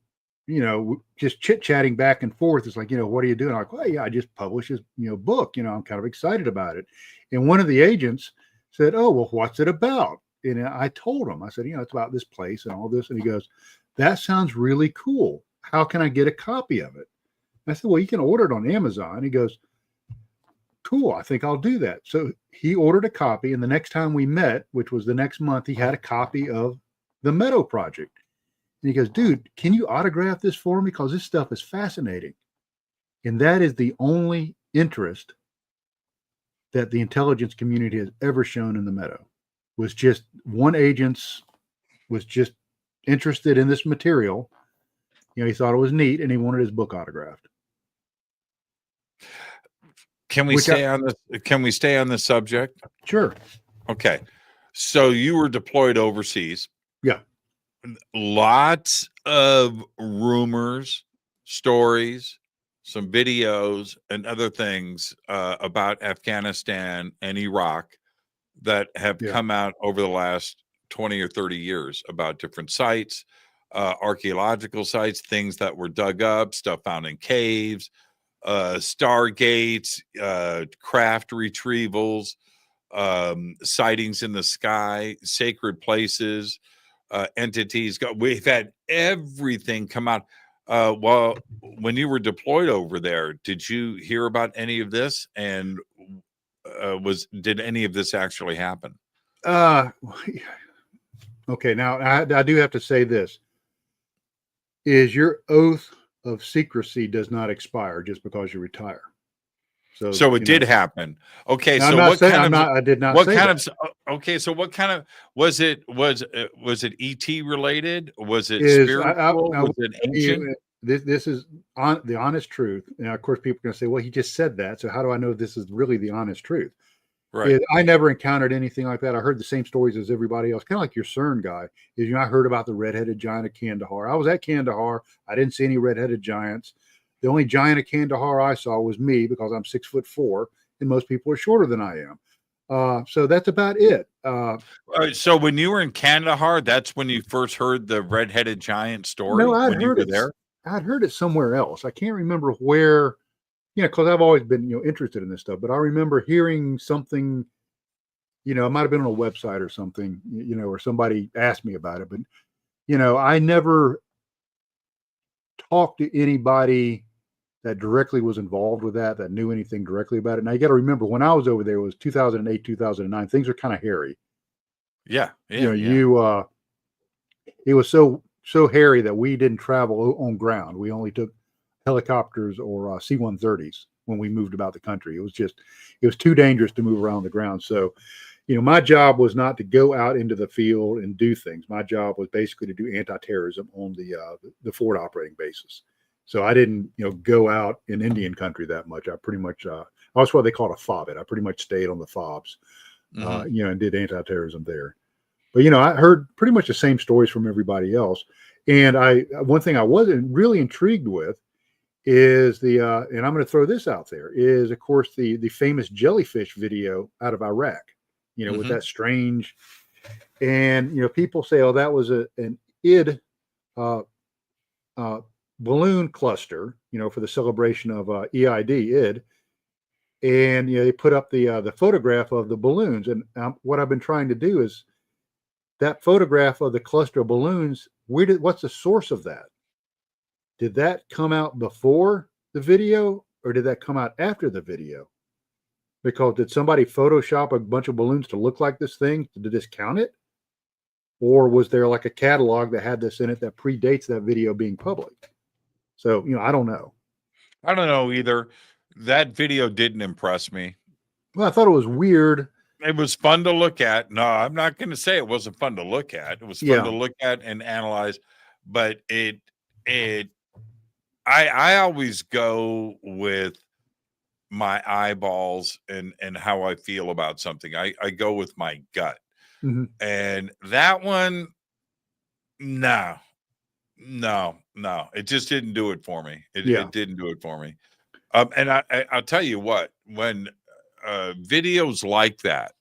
just chit chatting back and forth. It's like, what are you doing? I'm like, well, yeah, I just published this book. I'm kind of excited about it. And one of the agents said, oh, well, what's it about? And I told him, I said, it's about this place and all this. And he goes, that sounds really cool. How can I get a copy of it? I said, well, you can order it on Amazon. He goes, cool, I think I'll do that. So he ordered a copy, and the next time we met, which was the next month, he had a copy of the Meadow Project. And he goes, dude, can you autograph this for me? Because this stuff is fascinating. And that is the only interest that the intelligence community has ever shown in the Meadow. Was just one agent's was just interested in this material. He thought it was neat and he wanted his book autographed. Can we stay on this? Can we stay on this subject? Sure. Okay. So you were deployed overseas. Yeah. Lots of rumors, stories, some videos, and other things about Afghanistan and Iraq that have come out over the last 20 or 30 years about different sites, archaeological sites, things that were dug up, stuff found in caves, stargates, craft retrievals, sightings in the sky, sacred places, entities. We've had everything come out. Well, when you were deployed over there, did you hear about any of this? And did any of this actually happen? Okay, now I do have to say this: is your oath of secrecy does not expire just because you retire. So it did happen. Okay, now, so what kind saying, of? I did not. What say kind that. of? Okay, so what kind of was it? Was it ET related? Was it spiritual? Was it ancient? This is on the honest truth. And of course, people are going to say, "Well, he just said that." So how do I know this is really the honest truth? Right. I never encountered anything like that. I heard the same stories as everybody else, kind of like your CERN guy. I heard about the red-headed giant of Kandahar. I was at Kandahar. I didn't see any red-headed giants. The only giant of Kandahar I saw was me, because I'm 6'4", and most people are shorter than I am. So that's about it. So when you were in Kandahar, that's when you first heard the red-headed giant story? No, I'd when you heard were it there? I'd heard it somewhere else. I can't remember where, because I've always been, interested in this stuff. But I remember hearing something, it might have been on a website or something, or somebody asked me about it. But, I never talked to anybody that directly was involved with that knew anything directly about it. Now, you got to remember, when I was over there, it was 2008, 2009. Things are kind of hairy. Yeah. It was so hairy that we didn't travel on ground. We only took helicopters or C-130s when we moved about the country. It was too dangerous to move around the ground. So, my job was not to go out into the field and do things. My job was basically to do anti-terrorism on the forward operating bases. So I didn't, go out in Indian country that much. I pretty much, that's what they call a fob it. I pretty much stayed on the fobs, and did anti-terrorism there. But, I heard pretty much the same stories from everybody else. And one thing I wasn't really intrigued with is and I'm going to throw this out there, is, of course, the famous jellyfish video out of Iraq, with that strange, and, people say, oh, that was an id balloon cluster, for the celebration of id. And, they put up the photograph of the balloons. And what I've been trying to do is, that photograph of the cluster of balloons, what's the source of that? Did that come out before the video, or did that come out after the video? Because did somebody Photoshop a bunch of balloons to look like this thing to discount it? Or was there like a catalog that had this in it that predates that video being public? So, I don't know. I don't know either. That video didn't impress me. Well, I thought it was weird. It was fun to look at. No, I'm not going to say it wasn't fun to look at. It was fun to look at and analyze, but I always go with my eyeballs and how I feel about something. I go with my gut. Mm-hmm. And that one, no, it just didn't do it for me. It didn't do it for me. And I'll tell you what, when videos like that,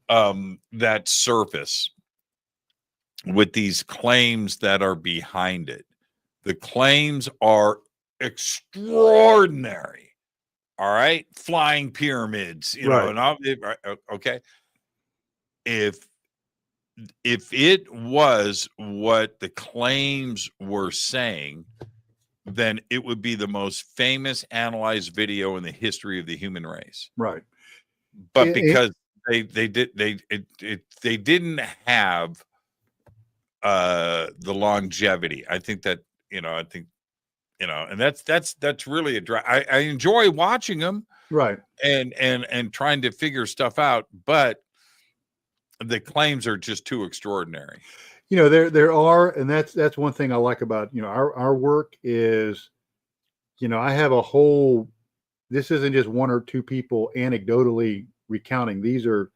that surface with these claims that are behind it, the claims are extraordinary. All right. Flying pyramids, okay. If it was what the claims were saying, then it would be the most famous analyzed video in the history of the human race. Right. But because they didn't have the longevity. I think that, and that's really I enjoy watching them, Right. and trying to figure stuff out, but the claims are just too extraordinary. There are, and that's one thing I like about, our work is, I have a whole, this isn't just one or two people anecdotally recounting. These are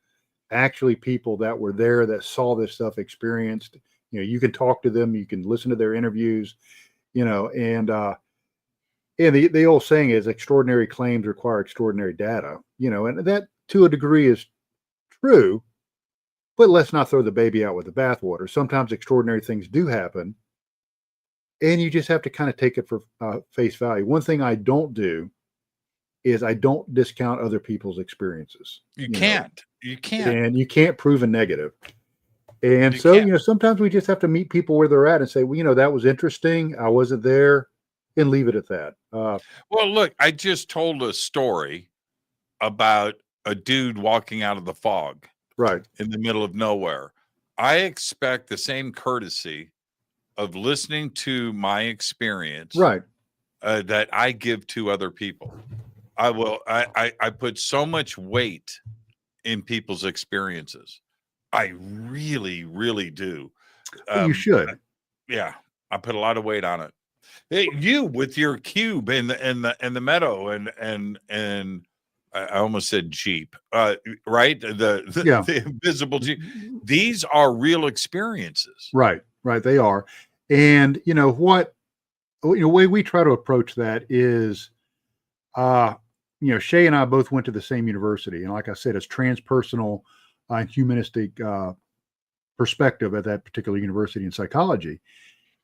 actually people that were there, that saw this stuff, experienced. You can talk to them, you can listen to their interviews, and the old saying is extraordinary claims require extraordinary data, and that to a degree is true, but let's not throw the baby out with the bathwater. Sometimes extraordinary things do happen, and you just have to kind of take it for face value. One thing I don't do is I don't discount other people's experiences. You can't, and you can't prove a negative. And sometimes we just have to meet people where they're at and say, well, that was interesting. I wasn't there, and leave it at that. Well, look, I just told a story about a dude walking out of the fog, right, in the middle of nowhere. I expect the same courtesy of listening to my experience, right, that I give to other people. I will. I put so much weight in people's experiences. I really, really do. You should. Yeah, I put a lot of weight on it. Hey, you with your cube and the meadow and I almost said Jeep, right? The invisible Jeep. These are real experiences. Right. They are. And the way we try to approach that is, Shay and I both went to the same university. And like I said, it's transpersonal and humanistic perspective at that particular university in psychology.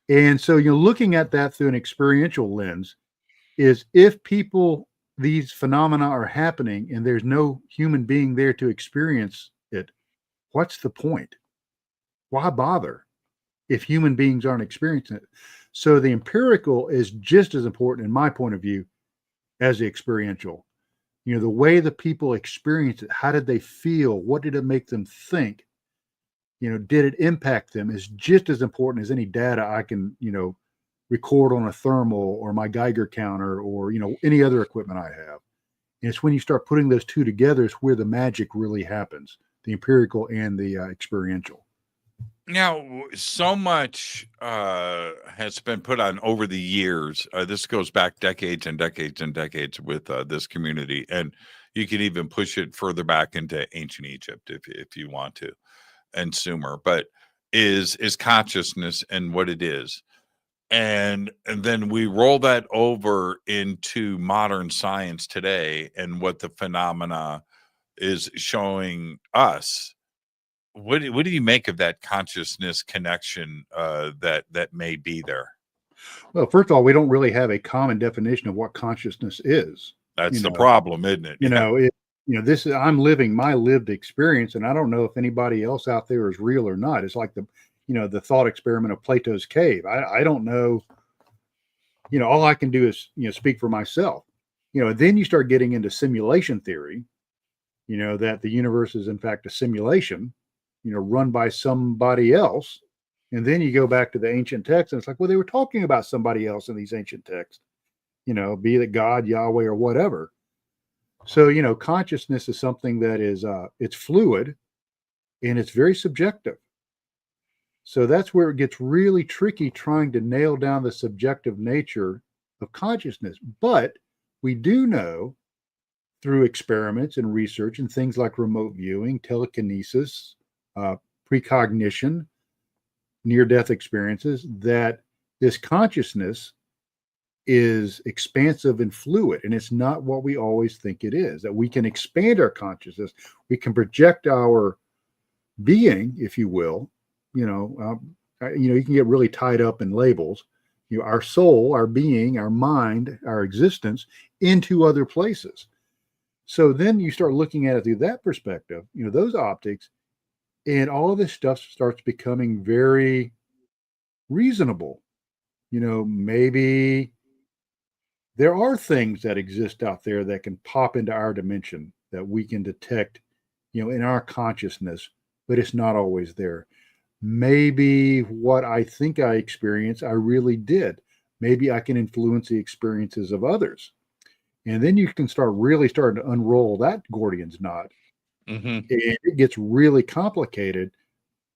And so, looking at that through an experiential lens is, if these phenomena are happening and there's no human being there to experience it, what's the point? Why bother if human beings aren't experiencing it? So the empirical is just as important, in my point of view, as the experiential. The way the people experience it, how did they feel? What did it make them think? Did it impact them, is just as important as any data I can, record on a thermal or my Geiger counter or, any other equipment I have. And it's when you start putting those two together is where the magic really happens, the empirical and the experiential. Now, so much has been put on over the years. This goes back decades and decades and decades with this community. And you can even push it further back into ancient Egypt if you want to, and Sumer. But is consciousness and what it is. And then we roll that over into modern science today and what the phenomena is showing us. What do you make of that consciousness connection that may be there? Well, first of all, we don't really have a common definition of what consciousness is. That's the problem, isn't it? This is, I'm living my lived experience, and I don't know if anybody else out there is real or not. It's like the thought experiment of Plato's cave. I don't know. All I can do is speak for myself. Then you start getting into simulation theory. That the universe is in fact a simulation, run by somebody else. And then you go back to the ancient texts, and it's like, well, they were talking about somebody else in these ancient texts, be it God, Yahweh, or whatever. So, consciousness is something that is, it's fluid and it's very subjective. So that's where it gets really tricky, trying to nail down the subjective nature of consciousness. But we do know through experiments and research and things like remote viewing, telekinesis, precognition, near-death experiences, that this consciousness is expansive and fluid, and it's not what we always think it is. That we can expand our consciousness, we can project our being, if you will. You can get really tied up in labels. Our soul, our being, our mind, our existence into other places. So then you start looking at it through that perspective. Those optics, and all of this stuff starts becoming very reasonable. Maybe there are things that exist out there that can pop into our dimension that we can detect, in our consciousness, but it's not always there. maybe what I think I experienced, I really did. Maybe I can influence the experiences of others. And then you can starting to unroll that Gordian's knot. Mm-hmm. And it gets really complicated,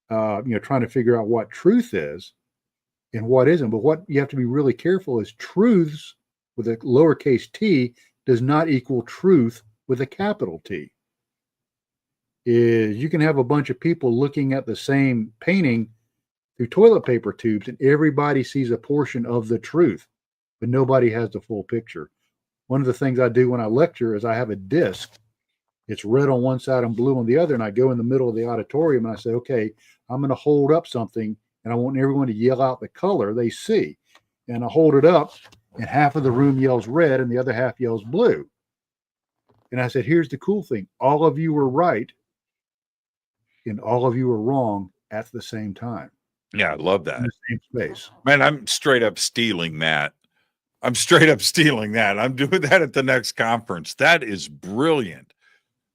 trying to figure out what truth is and what isn't. But what you have to be really careful is truths with a lowercase t does not equal truth with a capital T. Is you can have a bunch of people looking at the same painting through toilet paper tubes, and everybody sees a portion of the truth, but nobody has the full picture. One of the things I do when I lecture is I have a disc. It's red on one side and blue on the other, and I go in the middle of the auditorium and I say, okay, I'm going to hold up something, and I want everyone to yell out the color they see. And I hold it up, and half of the room yells red, and the other half yells blue. And I said, here's the cool thing. All of you were right, and all of you were wrong at the same time. Yeah, I love that. In the same space. Man, I'm straight up stealing that. I'm doing that at the next conference. That is brilliant.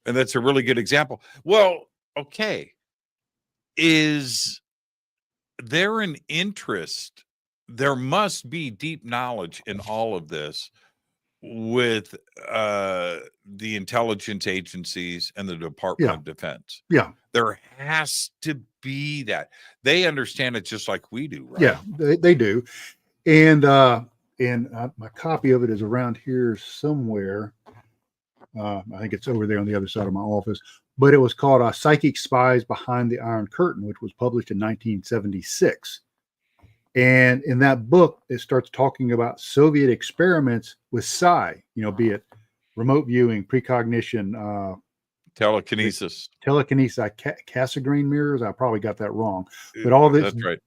And that's a really good example. Well, okay. Is there an interest? There must be deep knowledge in all of this with the intelligence agencies and the Department of Defense. Yeah. There has to be that. They understand it just like we do, right? Yeah, they do. And my copy of it is around here somewhere. I think it's over there on the other side of my office. But it was called Psychic Spies Behind the Iron Curtain, which was published in 1976. And in that book, it starts talking about Soviet experiments with psi, be it remote viewing, precognition, telekinesis, Cassegrain mirrors. I probably got that wrong, but all this, that's right.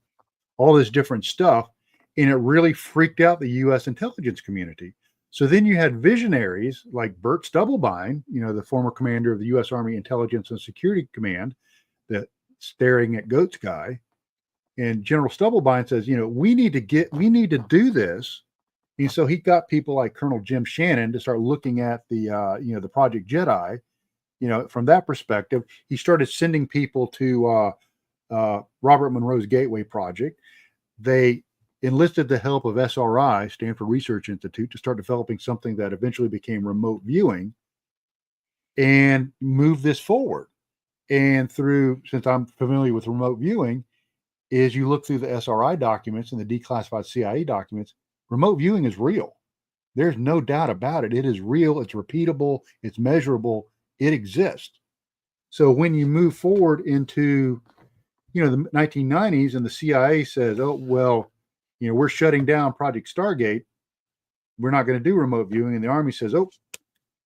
All this different stuff. And it really freaked out the U.S. intelligence community. So then you had visionaries like Bert Stubblebine, the former commander of the U.S. Army Intelligence and Security Command, that staring at goat's guy. And General Stubblebine says, we need to do this. And so he got people like Colonel Jim Shannon to start looking at the Project Jedi, from that perspective. He started sending people to Robert Monroe's Gateway Project. They enlisted the help of SRI, Stanford Research Institute, to start developing something that eventually became remote viewing and move this forward. And since I'm familiar with remote viewing, is you look through the SRI documents and the declassified CIA documents, remote viewing is real. There's no doubt about it. It is real. It's repeatable. It's measurable. It exists. So when you move forward into, the 1990s and the CIA says, oh, well, we're shutting down Project Stargate. We're not going to do remote viewing. And the Army says, oh,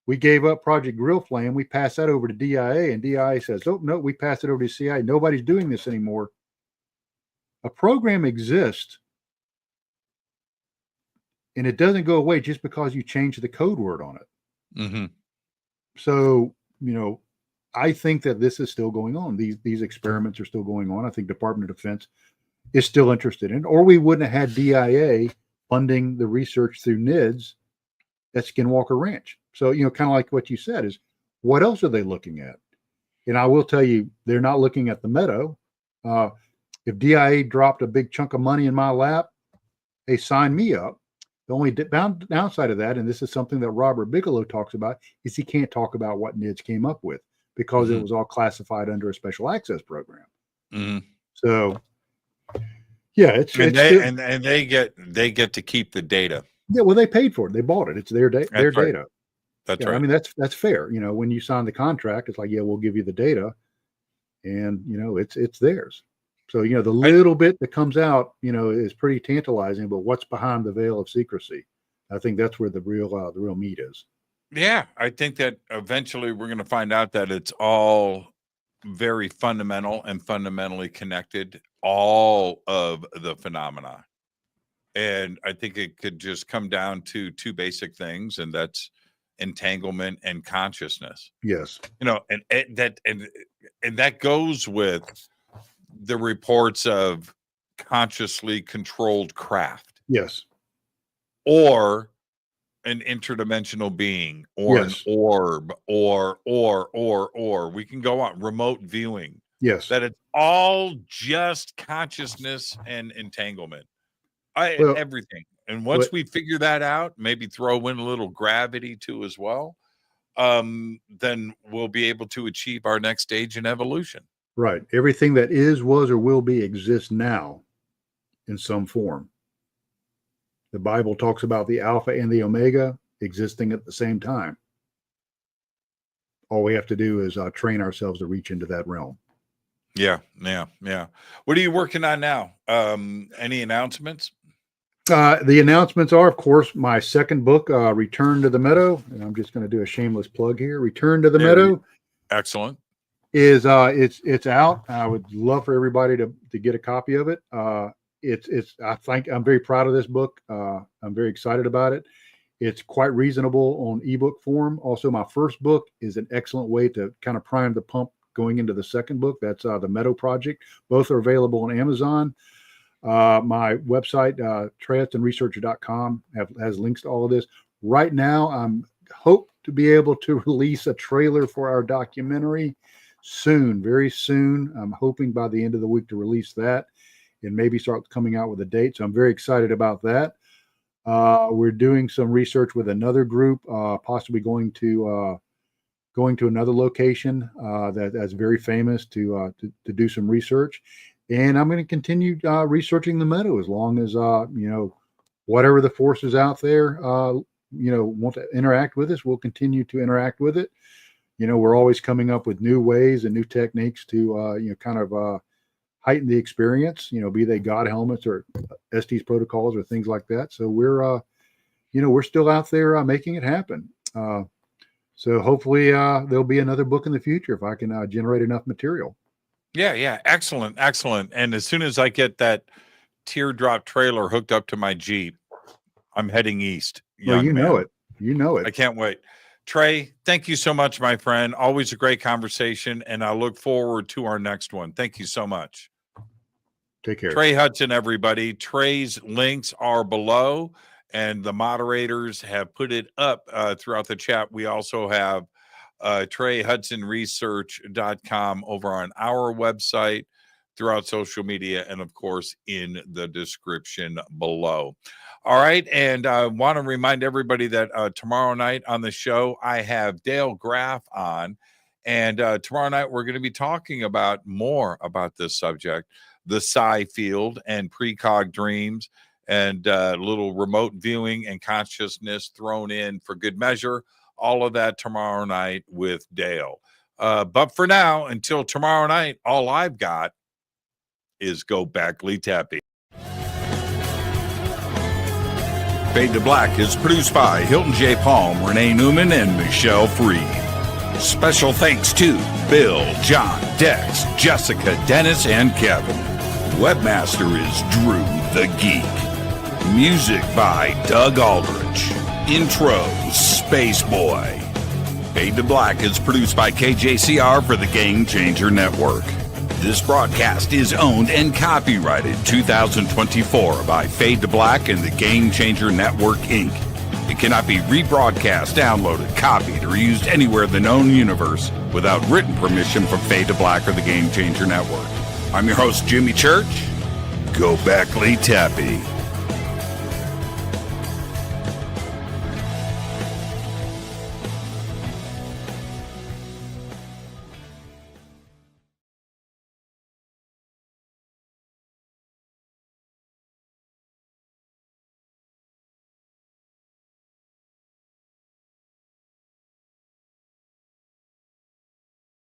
we gave up Project Grill Flame. We passed that over to DIA. And DIA says, oh, no, we passed it over to CIA. Nobody's doing this anymore. A program exists, and it doesn't go away just because you change the code word on it. Mm-hmm. So, I think that this is still going on. These experiments are still going on. I think Department of Defense is still interested in it, or we wouldn't have had DIA funding the research through NIDS at Skinwalker Ranch. So, kind of like what you said is, what else are they looking at? And I will tell you, they're not looking at the Meadow. If DIA dropped a big chunk of money in my lap, hey, sign me up. The only downside of that, and this is something that Robert Bigelow talks about, is he can't talk about what NIDS came up with because it was all classified under a special access program. Mm-hmm. So, yeah, they get to keep the data. Yeah, well, they paid for it. They bought it. It's their right. data. That's right. I mean, that's fair. When you sign the contract, it's like, yeah, we'll give you the data, and it's theirs. So, the little bit that comes out, is pretty tantalizing, but what's behind the veil of secrecy? I think that's where the real meat is. Yeah. I think that eventually we're going to find out that it's all very fundamental and fundamentally connected, all of the phenomena. And I think it could just come down to two basic things, and that's entanglement and consciousness. Yes. And that goes with the reports of consciously controlled craft. Yes. Or an interdimensional being, or yes. an orb, or we can go on remote viewing. Yes. That it's all just consciousness and entanglement. Well, Everything. And once we figure that out, maybe throw in a little gravity too as well, then we'll be able to achieve our next stage in evolution. Right. Everything that is, was, or will be exists now in some form. The Bible talks about the Alpha and the Omega existing at the same time. All we have to do is train ourselves to reach into that realm. Yeah. What are you working on now? Any announcements? The announcements are, of course, my second book, Return to the Meadow. And I'm just going to do a shameless plug here. Return to the Meadow. Excellent. Is it's out. I would love for everybody to get a copy of it. I think I'm very proud of this book. I'm very excited about it. It's quite reasonable on ebook form. Also, my first book is an excellent way to kind of prime the pump going into the second book. That's the Meadow Project. Both are available on Amazon. My website, TreyHudsonResearcher.com, has links to all of this. Right now, I'm hope to be able to release a trailer for our documentary soon, very soon. I'm hoping by the end of the week to release that and maybe start coming out with a date. So I'm very excited about that. We're doing some research with another group, possibly going to another location that's very famous to do some research. And I'm going to continue researching the Meadow as long as whatever the forces out there want to interact with us, we'll continue to interact with it. We're always coming up with new ways and new techniques to kind of heighten the experience, be they God helmets or Estes protocols or things like that. So we're still out there making it happen. So hopefully there'll be another book in the future if I can generate enough material. Yeah. Excellent. And as soon as I get that teardrop trailer hooked up to my Jeep, I'm heading east. Well, you know it. I can't wait. Trey, thank you so much, my friend. Always a great conversation, and I look forward to our next one. Thank you so much. Take care. Trey Hudson, everybody. Trey's links are below, and the moderators have put it up throughout the chat. We also have TreyHudsonResearch.com over on our website, throughout social media, and of course in the description below. All right, and I want to remind everybody that tomorrow night on the show I have Dale Graff on, and tomorrow night we're going to be talking about more about this subject, the psi field and precog dreams, and little remote viewing and consciousness thrown in for good measure. All of that tomorrow night with Dale. But for now, until tomorrow night, all I've got is go backly tappy. Fade to Black is produced by Hilton J. Palm, Renee Newman, and Michelle Freed. Special thanks to Bill, John, Dex, Jessica, Dennis, and Kevin. Webmaster is Drew the Geek. Music by Doug Aldrich. Intro, Space Boy. Fade to Black is produced by KJCR for the Game Changer Network. This broadcast is owned and copyrighted 2024 by Fade to Black and the Game Changer Network, Inc. It cannot be rebroadcast, downloaded, copied, or used anywhere in the known universe without written permission from Fade to Black or the Game Changer Network. I'm your host, Jimmy Church. Go backly tappy.